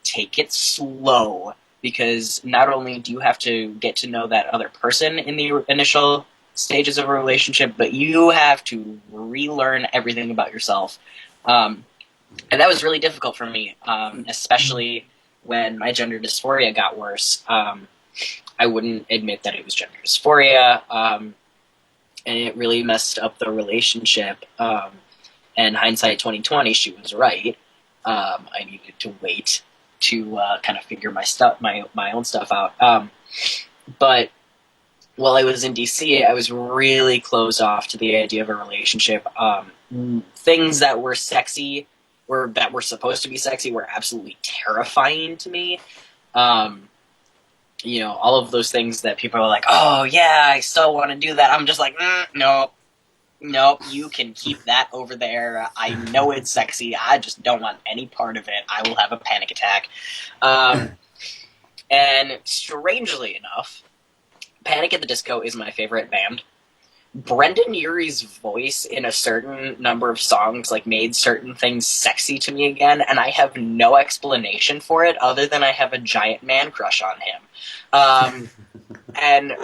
take it slow, because not only do you have to get to know that other person in the initial stages of a relationship, but you have to relearn everything about yourself. And that was really difficult for me, especially when my gender dysphoria got worse. I wouldn't admit that it was gender dysphoria, and it really messed up the relationship. And hindsight 2020, she was right. I needed to wait to kind of figure my own stuff out. But while I was in DC, I was really closed off to the idea of a relationship. Things that were sexy, that were supposed to be sexy, were absolutely terrifying to me. You know, all of those things that people are like, oh yeah, I so want to do that. I'm just like, no, you can keep that over there. I know it's sexy. I just don't want any part of it. I will have a panic attack. And strangely enough, Panic at the Disco is my favorite band. Brendan Urie's voice in a certain number of songs like made certain things sexy to me again, and I have no explanation for it other than I have a giant man crush on him. And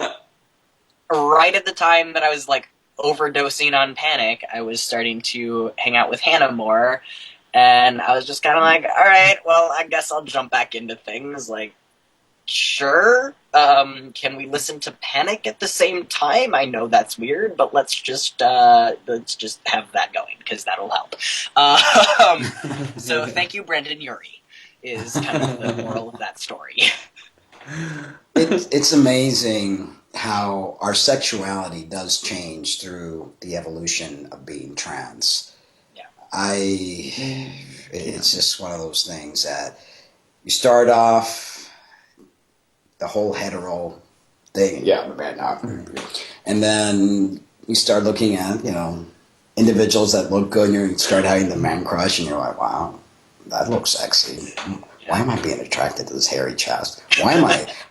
right at the time that I was like overdosing on Panic, I was starting to hang out with Hannah more, and I was just kind of like, all right, well, I guess I'll jump back into things. Like, sure, can we listen to Panic at the same time? I know that's weird, but let's just have that going, because that'll help. So thank you, Brendan Urie, is kind of the moral of that story. It's amazing how our sexuality does change through the evolution of being trans. Yeah. It's just one of those things that you start off the whole hetero thing, and then you start looking at, individuals that look good, and you start having the man crush, and you're like, wow, that looks sexy. Why am I being attracted to this hairy chest?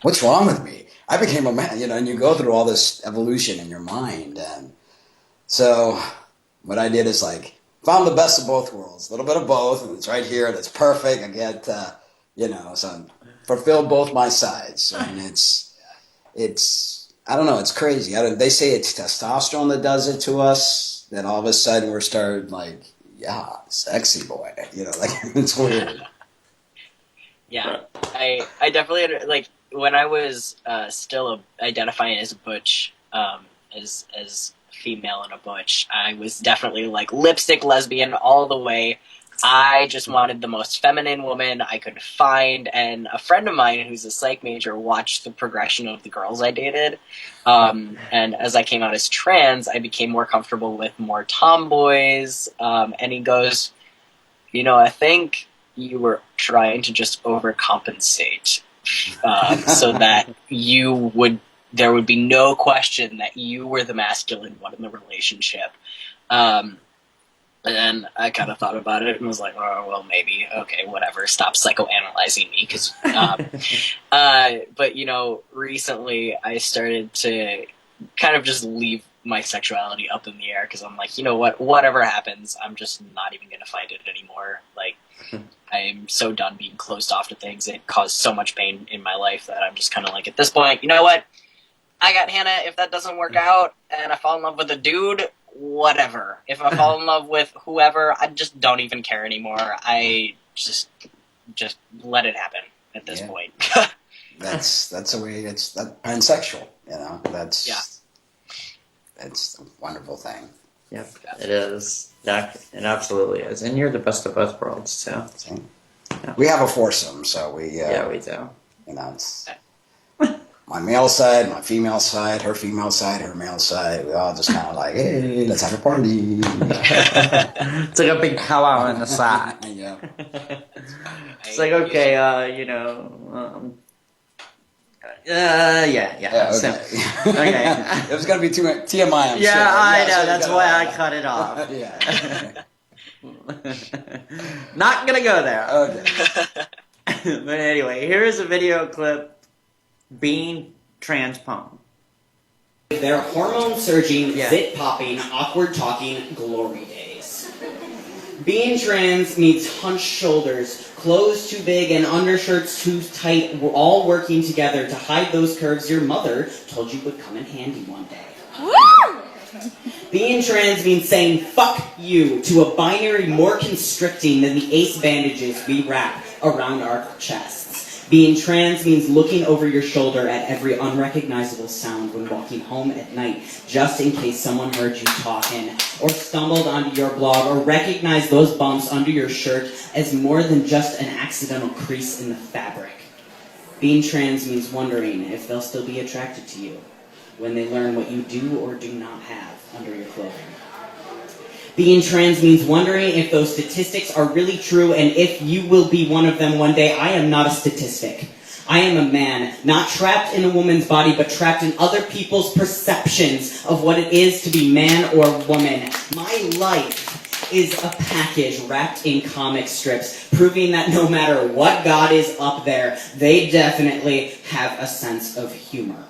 What's wrong with me? I became a man, and you go through all this evolution in your mind. And so what I did is like, found the best of both worlds, a little bit of both, and it's right here, and it's perfect. I get, so fulfill both my sides. And it's, I don't know, it's crazy. They say it's testosterone that does it to us, that all of a sudden we're started like, yeah, sexy boy, like it's weird. Yeah, I definitely, like, when I was still identifying as butch, as female and a butch, I was definitely like lipstick lesbian all the way. I just wanted the most feminine woman I could find, and a friend of mine who's a psych major watched the progression of the girls I dated, and as I came out as trans, I became more comfortable with more tomboys, and he goes, I think you were trying to just overcompensate, so that there would be no question that you were the masculine one in the relationship. And then I kind of thought about it and was like, oh, well, maybe. Okay, whatever. Stop psychoanalyzing me. But, you know, recently I started to kind of just leave my sexuality up in the air because I'm like, you know what? Whatever happens, I'm just not even going to fight it anymore. Like, I'm so done being closed off to things. It caused so much pain in my life that I'm just kind of like, at this point, you know what? I got Hannah. If that doesn't work out and I fall in love with a dude, whatever. If I fall in love with whoever, I just don't even care anymore. I just let it happen at this point. That's the way it's pansexual, you know. That's a wonderful thing. Yep, it is. It absolutely is. And you're the best of both worlds, too. Yeah. We have a foursome, so we we do. You know, it's my male side, my female side, her female side, her male side. We all just kind of like, hey, let's have a party. It's like a big powwow on the side. Yeah. It's like, okay, you know, yeah. Okay. Okay. It was going to be too much TMI, I'm sure. Yeah, I know. So that's why I cut it off. Yeah. Not gonna go there. Okay. But anyway, here is a video clip being transposed. Their hormone-surging, zit-popping, awkward-talking glory days. Being trans means hunched shoulders, clothes too big and undershirts too tight, all working together to hide those curves your mother told you would come in handy one day. Woo! Being trans means saying fuck you to a binary more constricting than the ace bandages we wrap around our chests. Being trans means looking over your shoulder at every unrecognizable sound when walking home at night, just in case someone heard you talking, or stumbled onto your blog, or recognized those bumps under your shirt as more than just an accidental crease in the fabric. Being trans means wondering if they'll still be attracted to you when they learn what you do or do not have under your clothing. Being trans means wondering if those statistics are really true and if you will be one of them one day. I am not a statistic. I am a man, not trapped in a woman's body, but trapped in other people's perceptions of what it is to be man or woman. My life is a package wrapped in comic strips, proving that no matter what god is up there, they definitely have a sense of humor.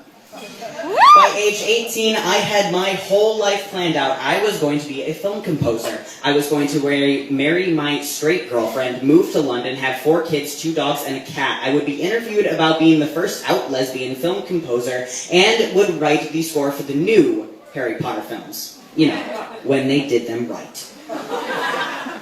By age 18, I had my whole life planned out. I was going to be a film composer. I was going to marry my straight girlfriend, move to London, have 4 kids, 2 dogs, and a cat. I would be interviewed about being the first out lesbian film composer, and would write the score for the new Harry Potter films. You know, when they did them right.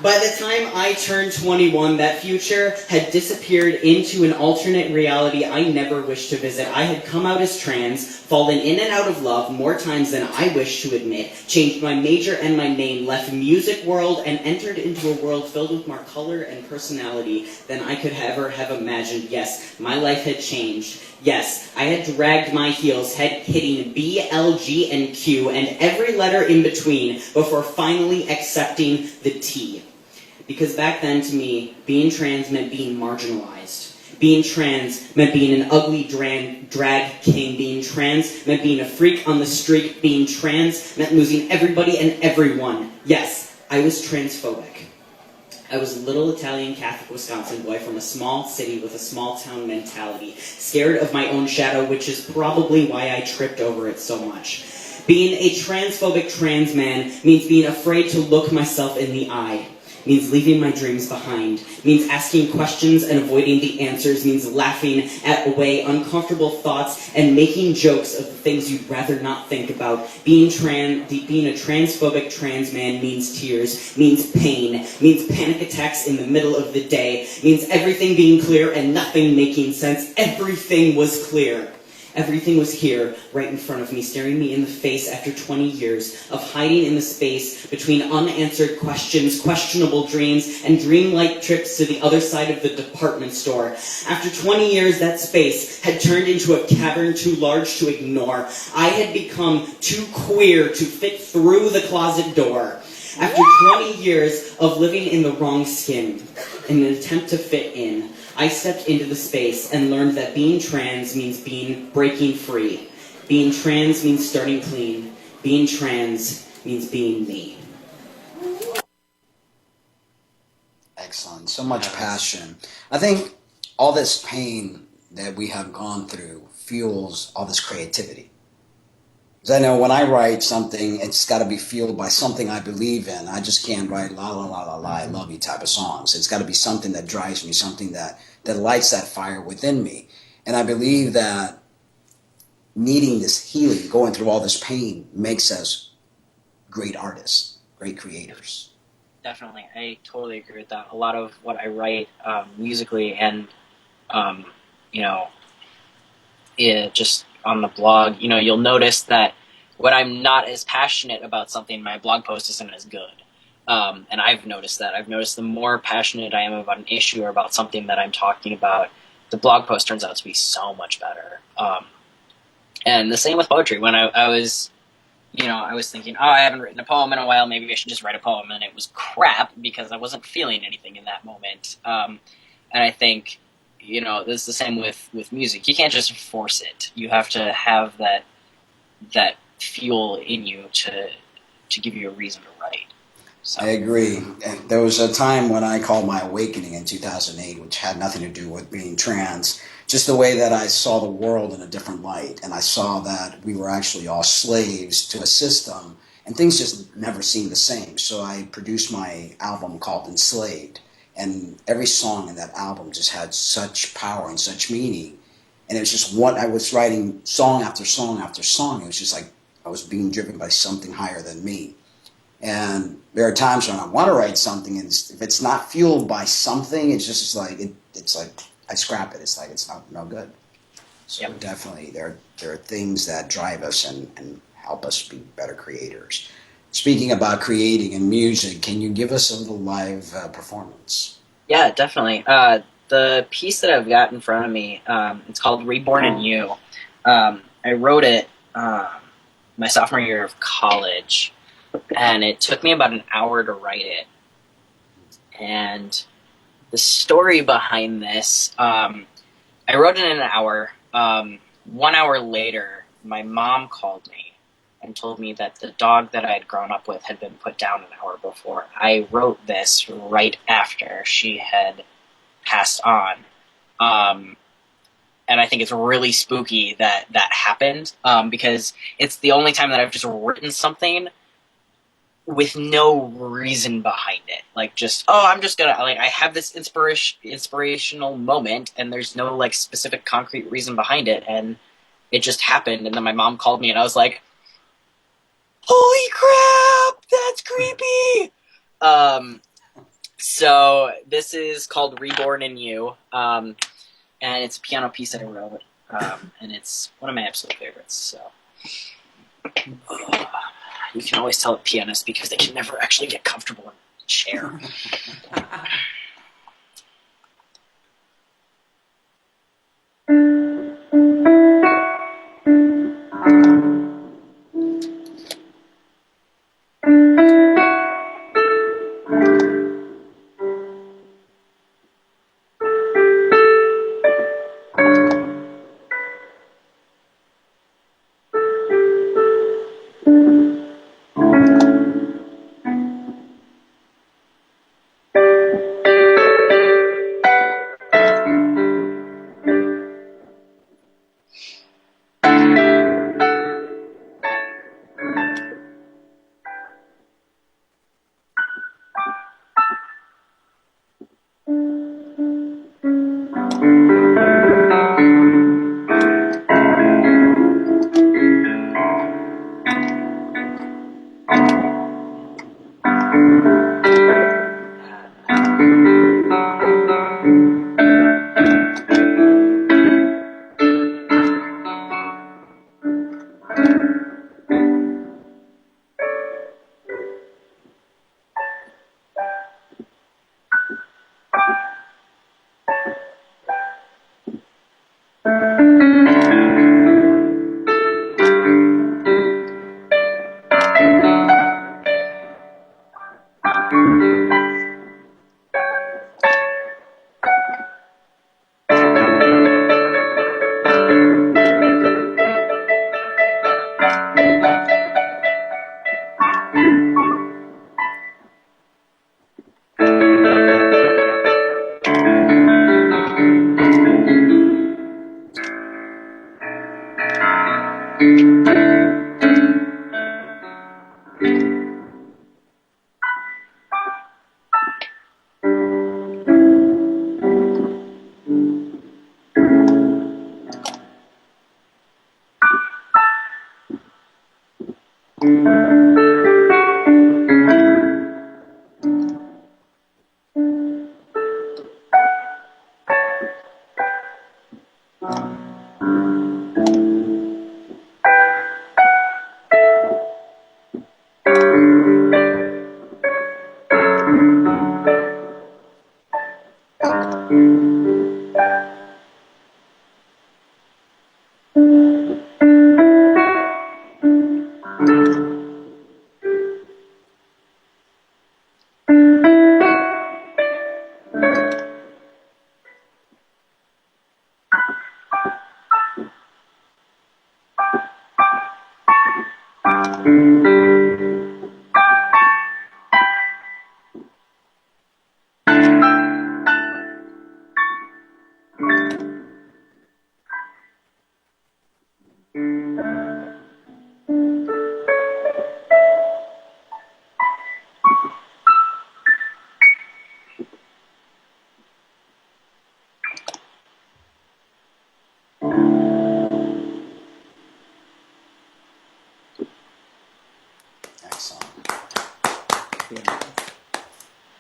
By the time I turned 21, that future had disappeared into an alternate reality I never wished to visit. I had come out as trans, fallen in and out of love more times than I wish to admit, changed my major and my name, left the music world, and entered into a world filled with more color and personality than I could ever have imagined. Yes, my life had changed. Yes, I had dragged my heels, hitting B, L, G, and Q, and every letter in between, before finally accepting the T. Because back then, to me, being trans meant being marginalized. Being trans meant being an ugly drag king. Being trans meant being a freak on the street. Being trans meant losing everybody and everyone. Yes, I was transphobic. I was a little Italian Catholic Wisconsin boy from a small city with a small town mentality, scared of my own shadow, which is probably why I tripped over it so much. Being a transphobic trans man means being afraid to look myself in the eye. Means leaving my dreams behind, means asking questions and avoiding the answers, means laughing away uncomfortable thoughts and making jokes of the things you'd rather not think about. Being a transphobic trans man means tears, means pain, means panic attacks in the middle of the day, means everything being clear and nothing making sense. Everything was clear. Everything was here, right in front of me, staring me in the face after 20 years of hiding in the space between unanswered questions, questionable dreams, and dreamlike trips to the other side of the department store. After 20 years, that space had turned into a cavern too large to ignore. I had become too queer to fit through the closet door. After 20 years of living in the wrong skin, in an attempt to fit in, I stepped into the space and learned that being trans means breaking free. Being trans means starting clean. Being trans means being me. Excellent. So much passion. I think all this pain that we have gone through fuels all this creativity. Because I know when I write something, it's got to be fueled by something I believe in. I just can't write la la la la la I love you type of songs. It's got to be something that drives me, something that lights that fire within me. And I believe that needing this healing, going through all this pain, makes us great artists, great creators. Definitely, I totally agree with that. A lot of what I write musically and just on the blog, you'll notice that when I'm not as passionate about something, my blog post isn't as good. And I've noticed that. I've noticed the more passionate I am about an issue or about something that I'm talking about, the blog post turns out to be so much better. And the same with poetry. When I was thinking, I haven't written a poem in a while, maybe I should just write a poem. And it was crap because I wasn't feeling anything in that moment. And I think, this is the same with music. You can't just force it. You have to have that fuel in you to give you a reason to write. So. I agree. And there was a time when I called my awakening in 2008, which had nothing to do with being trans, just the way that I saw the world in a different light. And I saw that we were actually all slaves to a system, and things just never seemed the same. So I produced my album called Enslaved. And every song in that album just had such power and such meaning. And it was just what I was writing song after song after song. It was just like I was being driven by something higher than me. And there are times when I want to write something, and if it's not fueled by something, it's just like it's like I scrap it. It's like it's no good. So definitely, there are things that drive us and help us be better creators. Speaking about creating in music, can you give us a little live performance? Yeah, definitely. The piece that I've got in front of me, it's called Reborn in You. I wrote it my sophomore year of college, and it took me about an hour to write it. And the story behind this, I wrote it in an hour. 1 hour later, my mom called me and told me that the dog that I had grown up with had been put down an hour before. I wrote this right after she had passed on. And I think it's really spooky that happened, because it's the only time that I've just written something with no reason behind it. Like, just, I'm just gonna, I have this inspirational moment, and there's no, specific concrete reason behind it, and it just happened, and then my mom called me, and I was like, holy crap, that's creepy! So this is called Reborn in You, and it's a piano piece that I wrote, and it's one of my absolute favorites, so. You can always tell a pianist because they can never actually get comfortable in a chair.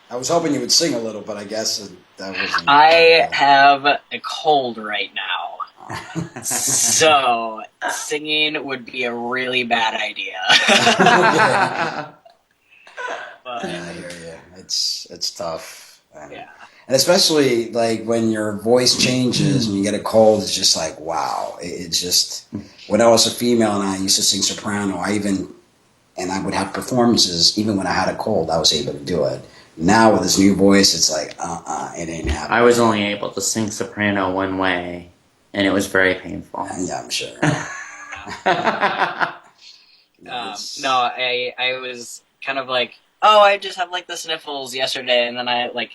I was hoping you would sing a little, but I guess that wasn't. I have a cold right now. So singing would be a really bad idea. But, I hear you. It's tough. yeah. And especially like when your voice changes and you get a cold, it's just like wow. It's just when I was a female and I used to sing soprano, I would have performances even when I had a cold. I was able to do it. Now with this new voice, it's like it ain't happening. I was only able to sing soprano one way, and it was very painful. Yeah, I'm sure. No, I was kind of like, oh, I just have like the sniffles yesterday, and then I like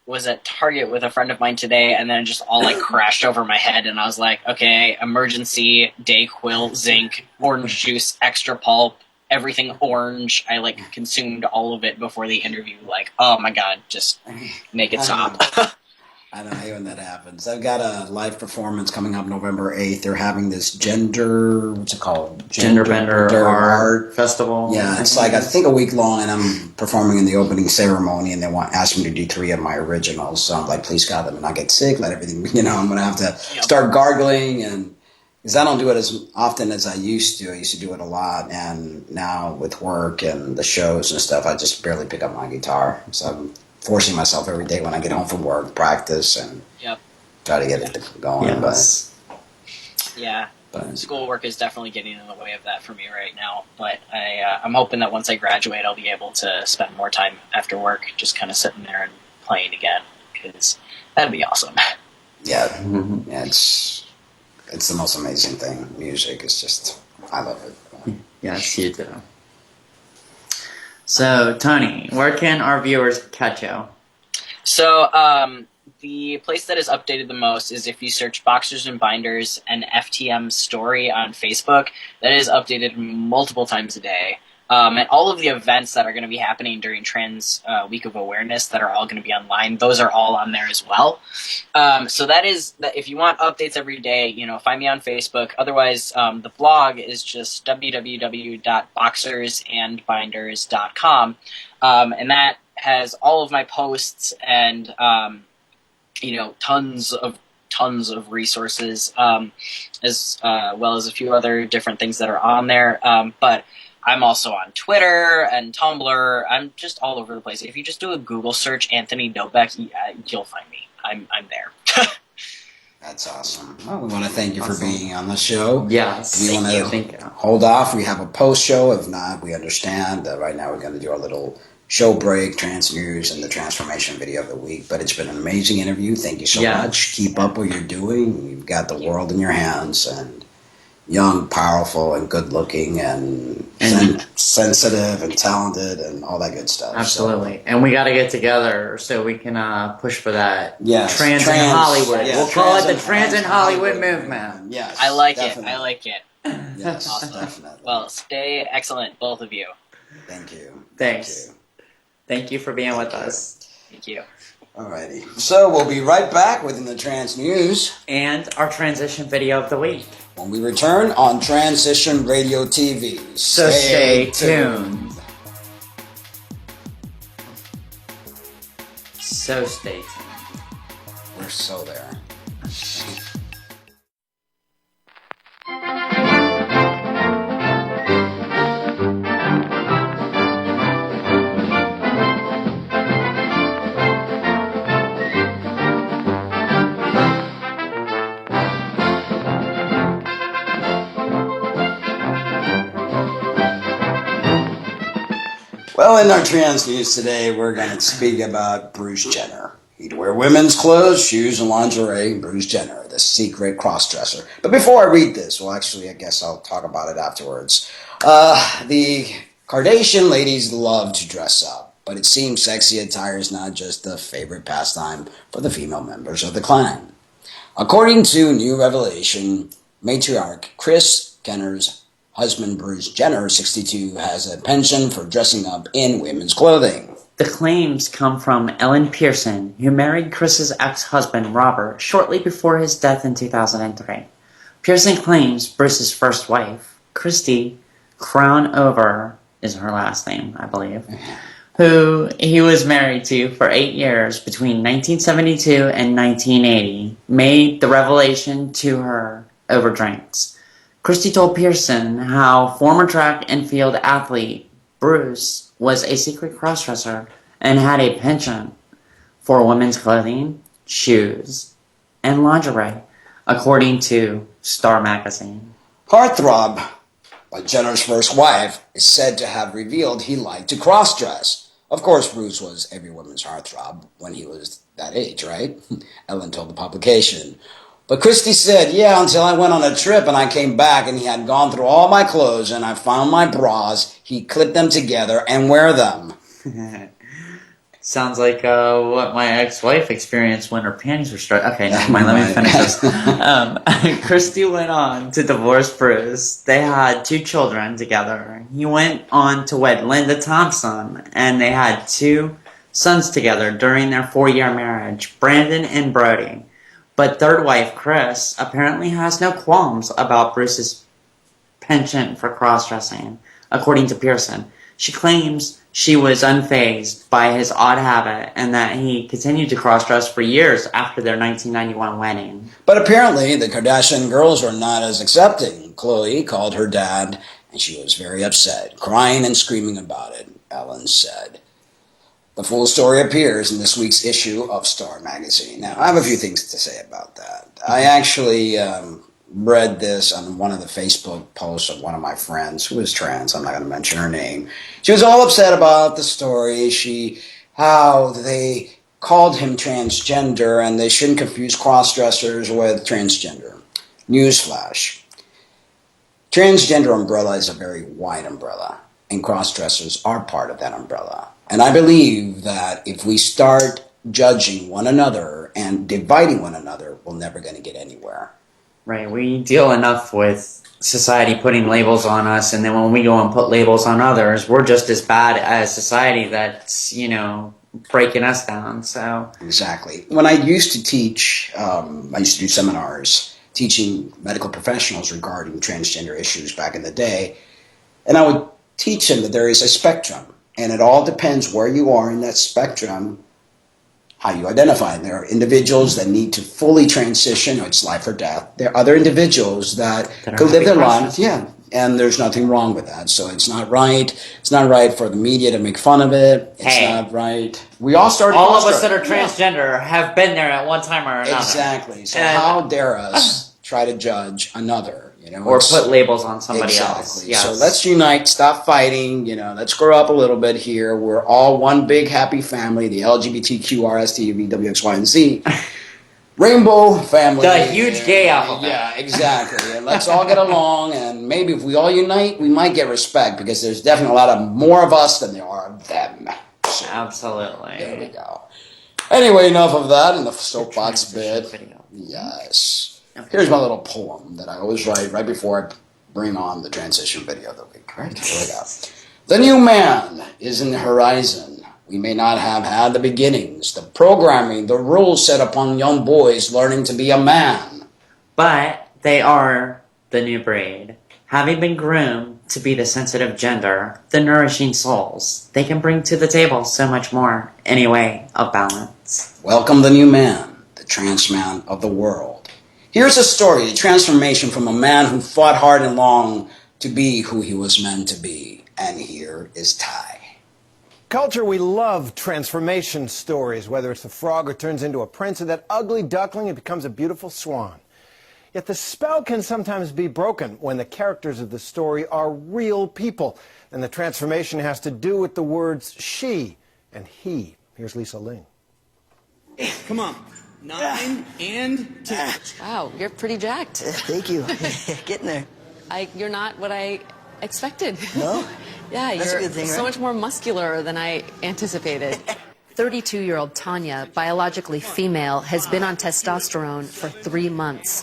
was at Target with a friend of mine today, and then it just all like crashed over my head, and I was like, okay, emergency, Dayquil, zinc, orange juice, extra pulp, everything orange. I like consumed all of it before the interview. Like, oh my god, just make it stop. I don't know when that happens. I've got a live performance coming up November 8th. They're having this what's it called? Genderbender art festival. Yeah, it's like I think a week long, and I'm performing in the opening ceremony, and they asked me to do 3 of my originals. So I'm like, please God, let me not get sick. Let everything, I'm going to have to start gargling, and because I don't do it as often as I used to. I used to do it a lot, and now with work and the shows and stuff, I just barely pick up my guitar. So I'm forcing myself every day when I get home from work, practice, and try to get it going. Yes. But schoolwork is definitely getting in the way of that for me right now. But I'm hoping that once I graduate, I'll be able to spend more time after work just kind of sitting there and playing again, because that'd be awesome. Yeah, it's the most amazing thing. Music is just, I love it. Yes, you do. So, Tony, where can our viewers catch you? So, the place that is updated the most is if you search Boxers and Binders and FTM Story on Facebook. That is updated multiple times a day. And all of the events that are going to be happening during Trans Week of Awareness that are all going to be online, those are all on there as well. So that is, that if you want updates every day, find me on Facebook. Otherwise, the blog is just www.boxersandbinders.com. And that has all of my posts and, tons of resources, as well as a few other different things that are on there. But I'm also on Twitter and Tumblr. I'm just all over the place. If you just do a Google search, Anthony Doubek, you'll find me. I'm there. That's awesome. Well, we want to thank you for being on the show. Yes, we want to hold off. We have a post show. If not, we understand. Right now, we're going to do our little show break, trans news, and the transformation video of the week. But it's been an amazing interview. Thank you so much. Keep up what you're doing. You've got the world in your hands, and young, powerful, and good-looking, and sensitive, and talented, and all that good stuff. Absolutely. And we got to get together so we can push for that trans in Hollywood. Yeah, we'll call it the Trans in Hollywood movement. Yes, I like definitely. it. I like it. Yes, awesome. Definitely. Well, stay excellent, both of you. Thank you. Thanks. Thank you for being with us. Thank you. Alrighty. So we'll be right back within the trans news and our transition video of the week when we return on Transition Radio TV. So stay tuned. So stay tuned. We're so there. Well, in our trans news today, we're going to speak about Bruce Jenner. He'd wear women's clothes, shoes, and lingerie. Bruce Jenner, the secret crossdresser. But before I read this, well, actually, I guess I'll talk about it afterwards. The Kardashian ladies love to dress up, but it seems sexy attire is not just the favorite pastime for the female members of the clan. According to new revelation, matriarch Kris Jenner's husband Bruce Jenner, 62, has a penchant for dressing up in women's clothing. The claims come from Ellen Pearson, who married Chris's ex-husband Robert shortly before his death in 2003. Pearson claims Bruce's first wife, Christy Crownover is her last name, I believe, who he was married to for 8 years between 1972 and 1980, made the revelation to her over drinks. Christy told Pearson how former track and field athlete Bruce was a secret crossdresser and had a penchant for women's clothing, shoes, and lingerie, according to Star Magazine. Heartthrob, like Jenner's first wife, is said to have revealed he liked to cross-dress. Of course, Bruce was every woman's heartthrob when he was that age, right? Ellen told the publication. But Christy said, yeah, until I went on a trip and I came back and he had gone through all my clothes and I found my bras, he'd clip them together and wear them. Sounds like what my ex-wife experienced when her panties were struck. Okay, never mind. Let me finish this. Christy went on to divorce Bruce. They had 2 children together. He went on to wed Linda Thompson, and they had 2 sons together during their 4-year marriage, Brandon and Brody. But third wife, Chris, apparently has no qualms about Bruce's penchant for cross-dressing, according to Pearson. She claims she was unfazed by his odd habit and that he continued to cross-dress for years after their 1991 wedding. But apparently the Kardashian girls were not as accepting. Khloe called her dad and she was very upset, crying and screaming about it, Ellen said. The full story appears in this week's issue of Star Magazine. Now, I have a few things to say about that. I actually read this on one of the Facebook posts of one of my friends who is trans. I'm not going to mention her name. She was all upset about the story. How they called him transgender and they shouldn't confuse cross-dressers with transgender. Newsflash. Transgender umbrella is a very wide umbrella, and cross-dressers are part of that umbrella. And I believe that if we start judging one another and dividing one another, we're never going to get anywhere. Right, we deal enough with society putting labels on us, and then when we go and put labels on others, we're just as bad as society that's, breaking us down, so. Exactly. When I used to teach, I used to do seminars teaching medical professionals regarding transgender issues back in the day, and I would teach them that there is a spectrum, and it all depends where you are in that spectrum, how you identify. There are individuals that need to fully transition, it's life or death. There are other individuals that could live their lives, and there's nothing wrong with that. So it's not right. It's not right for the media to make fun of it. It's not right. We all started. All of us that are transgender have been there at one time or another. Exactly. So how dare us try to judge another? Or put labels on somebody else. Yes. So let's unite, stop fighting, let's grow up a little bit here. We're all one big happy family, the LGBTQ, RST, WXY, and Z. Rainbow family. The huge gay alphabet. Yeah, exactly. And let's all get along, and maybe if we all unite, we might get respect, because there's definitely a lot of more of us than there are of them. So, absolutely. There we go. Anyway, enough of that in the soapbox bit. Yes. Okay. Here's my little poem that I always write right before I bring on the transition video of the week. Right? Here we go. The new man is in the horizon. We may not have had the beginnings, the programming, the rules set upon young boys learning to be a man. But they are the new breed. Having been groomed to be the sensitive gender, the nourishing souls, they can bring to the table so much more in a way of balance. Welcome the new man, the trans man of the world. Here's a story, the transformation from a man who fought hard and long to be who he was meant to be. And here is Ty. Culture, we love transformation stories, whether it's the frog who turns into a prince or that ugly duckling who becomes a beautiful swan. Yet the spell can sometimes be broken when the characters of the story are real people. And the transformation has to do with the words she and he. Here's Lisa Ling. Come on. 9 and 2. Wow, you're pretty jacked. Thank you. Getting there. You're not what I expected. No? Yeah, That's you're a good thing, so right? much more muscular than I anticipated. 32-year-old Tanya, biologically female, has been on testosterone for 3 months.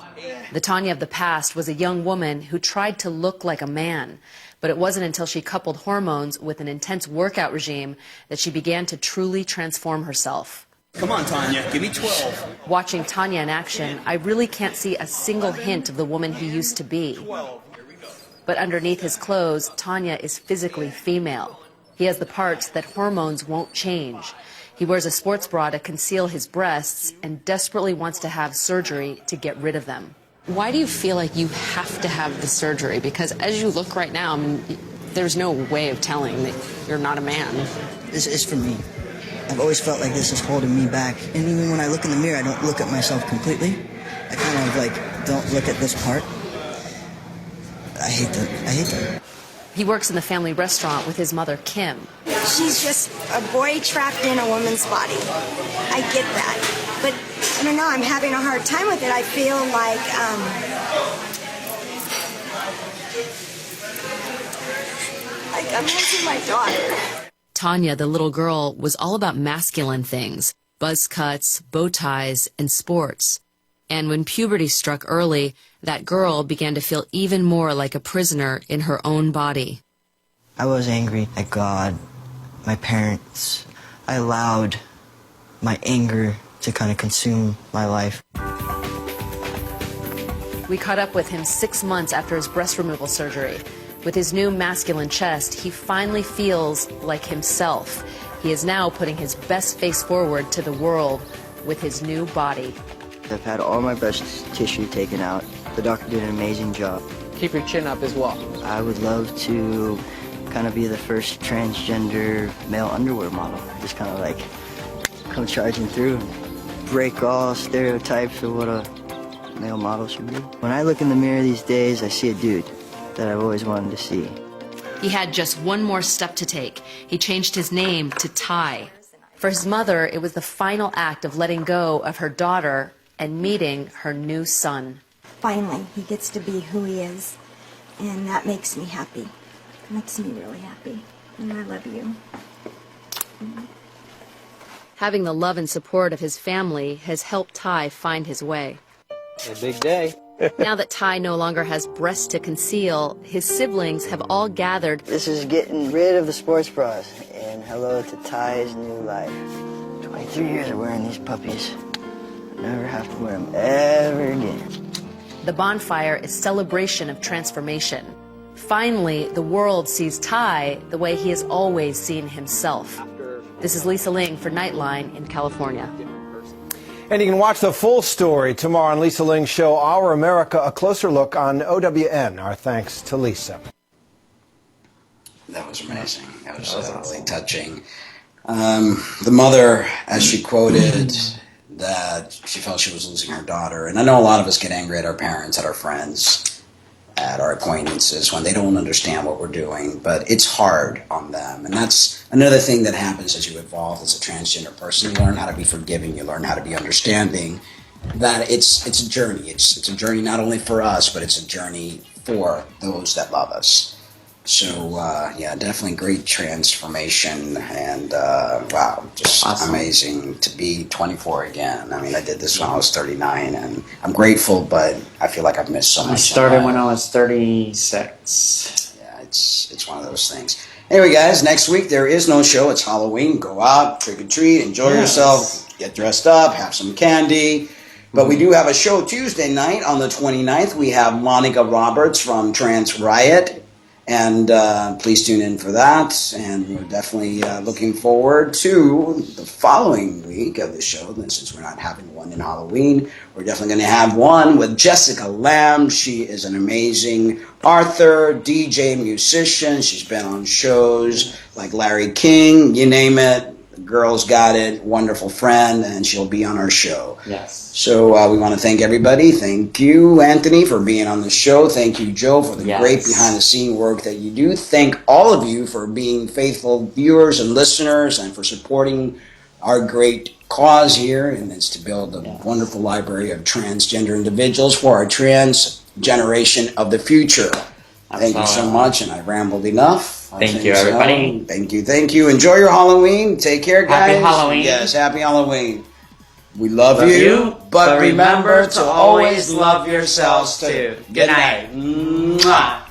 The Tanya of the past was a young woman who tried to look like a man, but it wasn't until she coupled hormones with an intense workout regime that she began to truly transform herself. Come on, Tanya, give me 12. Watching Tanya in action, I really can't see a single hint of the woman he used to be. But underneath his clothes, Tanya is physically female. He has the parts that hormones won't change. He wears a sports bra to conceal his breasts and desperately wants to have surgery to get rid of them. Why do you feel like you have to have the surgery? Because as you look right now, I mean, there's no way of telling that you're not a man. This is for me. I've always felt like this is holding me back. And even when I look in the mirror, I don't look at myself completely. I kind of like don't look at this part. I hate that. He works in the family restaurant with his mother, Kim. She's just a boy trapped in a woman's body. I get that. But I don't know, I'm having a hard time with it. I feel like I'm losing my daughter. Tanya, the little girl, was all about masculine things, buzz cuts, bow ties, and sports. And when puberty struck early, that girl began to feel even more like a prisoner in her own body. I was angry at God, my parents. I allowed my anger to kind of consume my life. We caught up with him 6 months after his breast removal surgery. With his new masculine chest, he finally feels like himself. He is now putting his best face forward to the world with his new body. I've had all my breast tissue taken out. The doctor did an amazing job. Keep your chin up as well. I would love to kind of be the first transgender male underwear model. Just kind of like come charging through and break all stereotypes of what a male model should be. When I look in the mirror these days, I see a dude that I've always wanted to see. He had just one more step to take. He changed his name to Ty. For his mother, it was the final act of letting go of her daughter and meeting her new son. Finally, he gets to be who he is, and that makes me happy. It makes me really happy, and I love you. Having the love and support of his family has helped Ty find his way. A big day. Now that Ty no longer has breasts to conceal, his siblings have all gathered. This is getting rid of the sports bras, and hello to Ty's new life. 23 years of wearing these puppies. Never have to wear them ever again. The bonfire is celebration of transformation. Finally, the world sees Ty the way he has always seen himself. This is Lisa Ling for Nightline in California. And you can watch the full story tomorrow on Lisa Ling's show, Our America, a closer look on OWN. Our thanks to Lisa. That was amazing. That was really touching. The mother, as she quoted, that she felt she was losing her daughter. And I know a lot of us get angry at our parents, at our friends, at our acquaintances when they don't understand what we're doing. But it's hard on them. And that's another thing that happens as you evolve as a transgender person. You learn how to be forgiving. You learn how to be understanding. That it's a journey. It's a journey not only for us, but it's a journey for those that love us. So, yeah, definitely great transformation, and wow, just awesome. Amazing to be 24 again. I mean, I did this when I was 39, and I'm grateful, but I feel like I've missed so much. I started when I was 36. Yeah, it's one of those things. Anyway, guys, next week there is no show. It's Halloween. Go out, trick or treat, enjoy yourself, get dressed up, have some candy. But we do have a show Tuesday night on the 29th. We have Monica Roberts from Trans Riot. And please tune in for that. And we're definitely looking forward to the following week of the show. And since we're not having one in Halloween, we're definitely going to have one with Jessica Lamb. She is an amazing author, DJ, musician. She's been on shows like Larry King, you name it. The girl's got it. Wonderful friend. And she'll be on our show. Yes. So we want to thank everybody. Thank you, Anthony, for being on the show. Thank you, Joe, for the great behind-the-scene work that you do. Thank all of you for being faithful viewers and listeners and for supporting our great cause here, and it's to build a wonderful library of transgender individuals for our trans generation of the future. Thank you so much, and I rambled enough. Thank you, everybody. Thank you. Enjoy your Halloween. Take care, guys. Happy Halloween. Yes, happy Halloween. We love you, but remember to always love yourselves too. Good night. Mwah.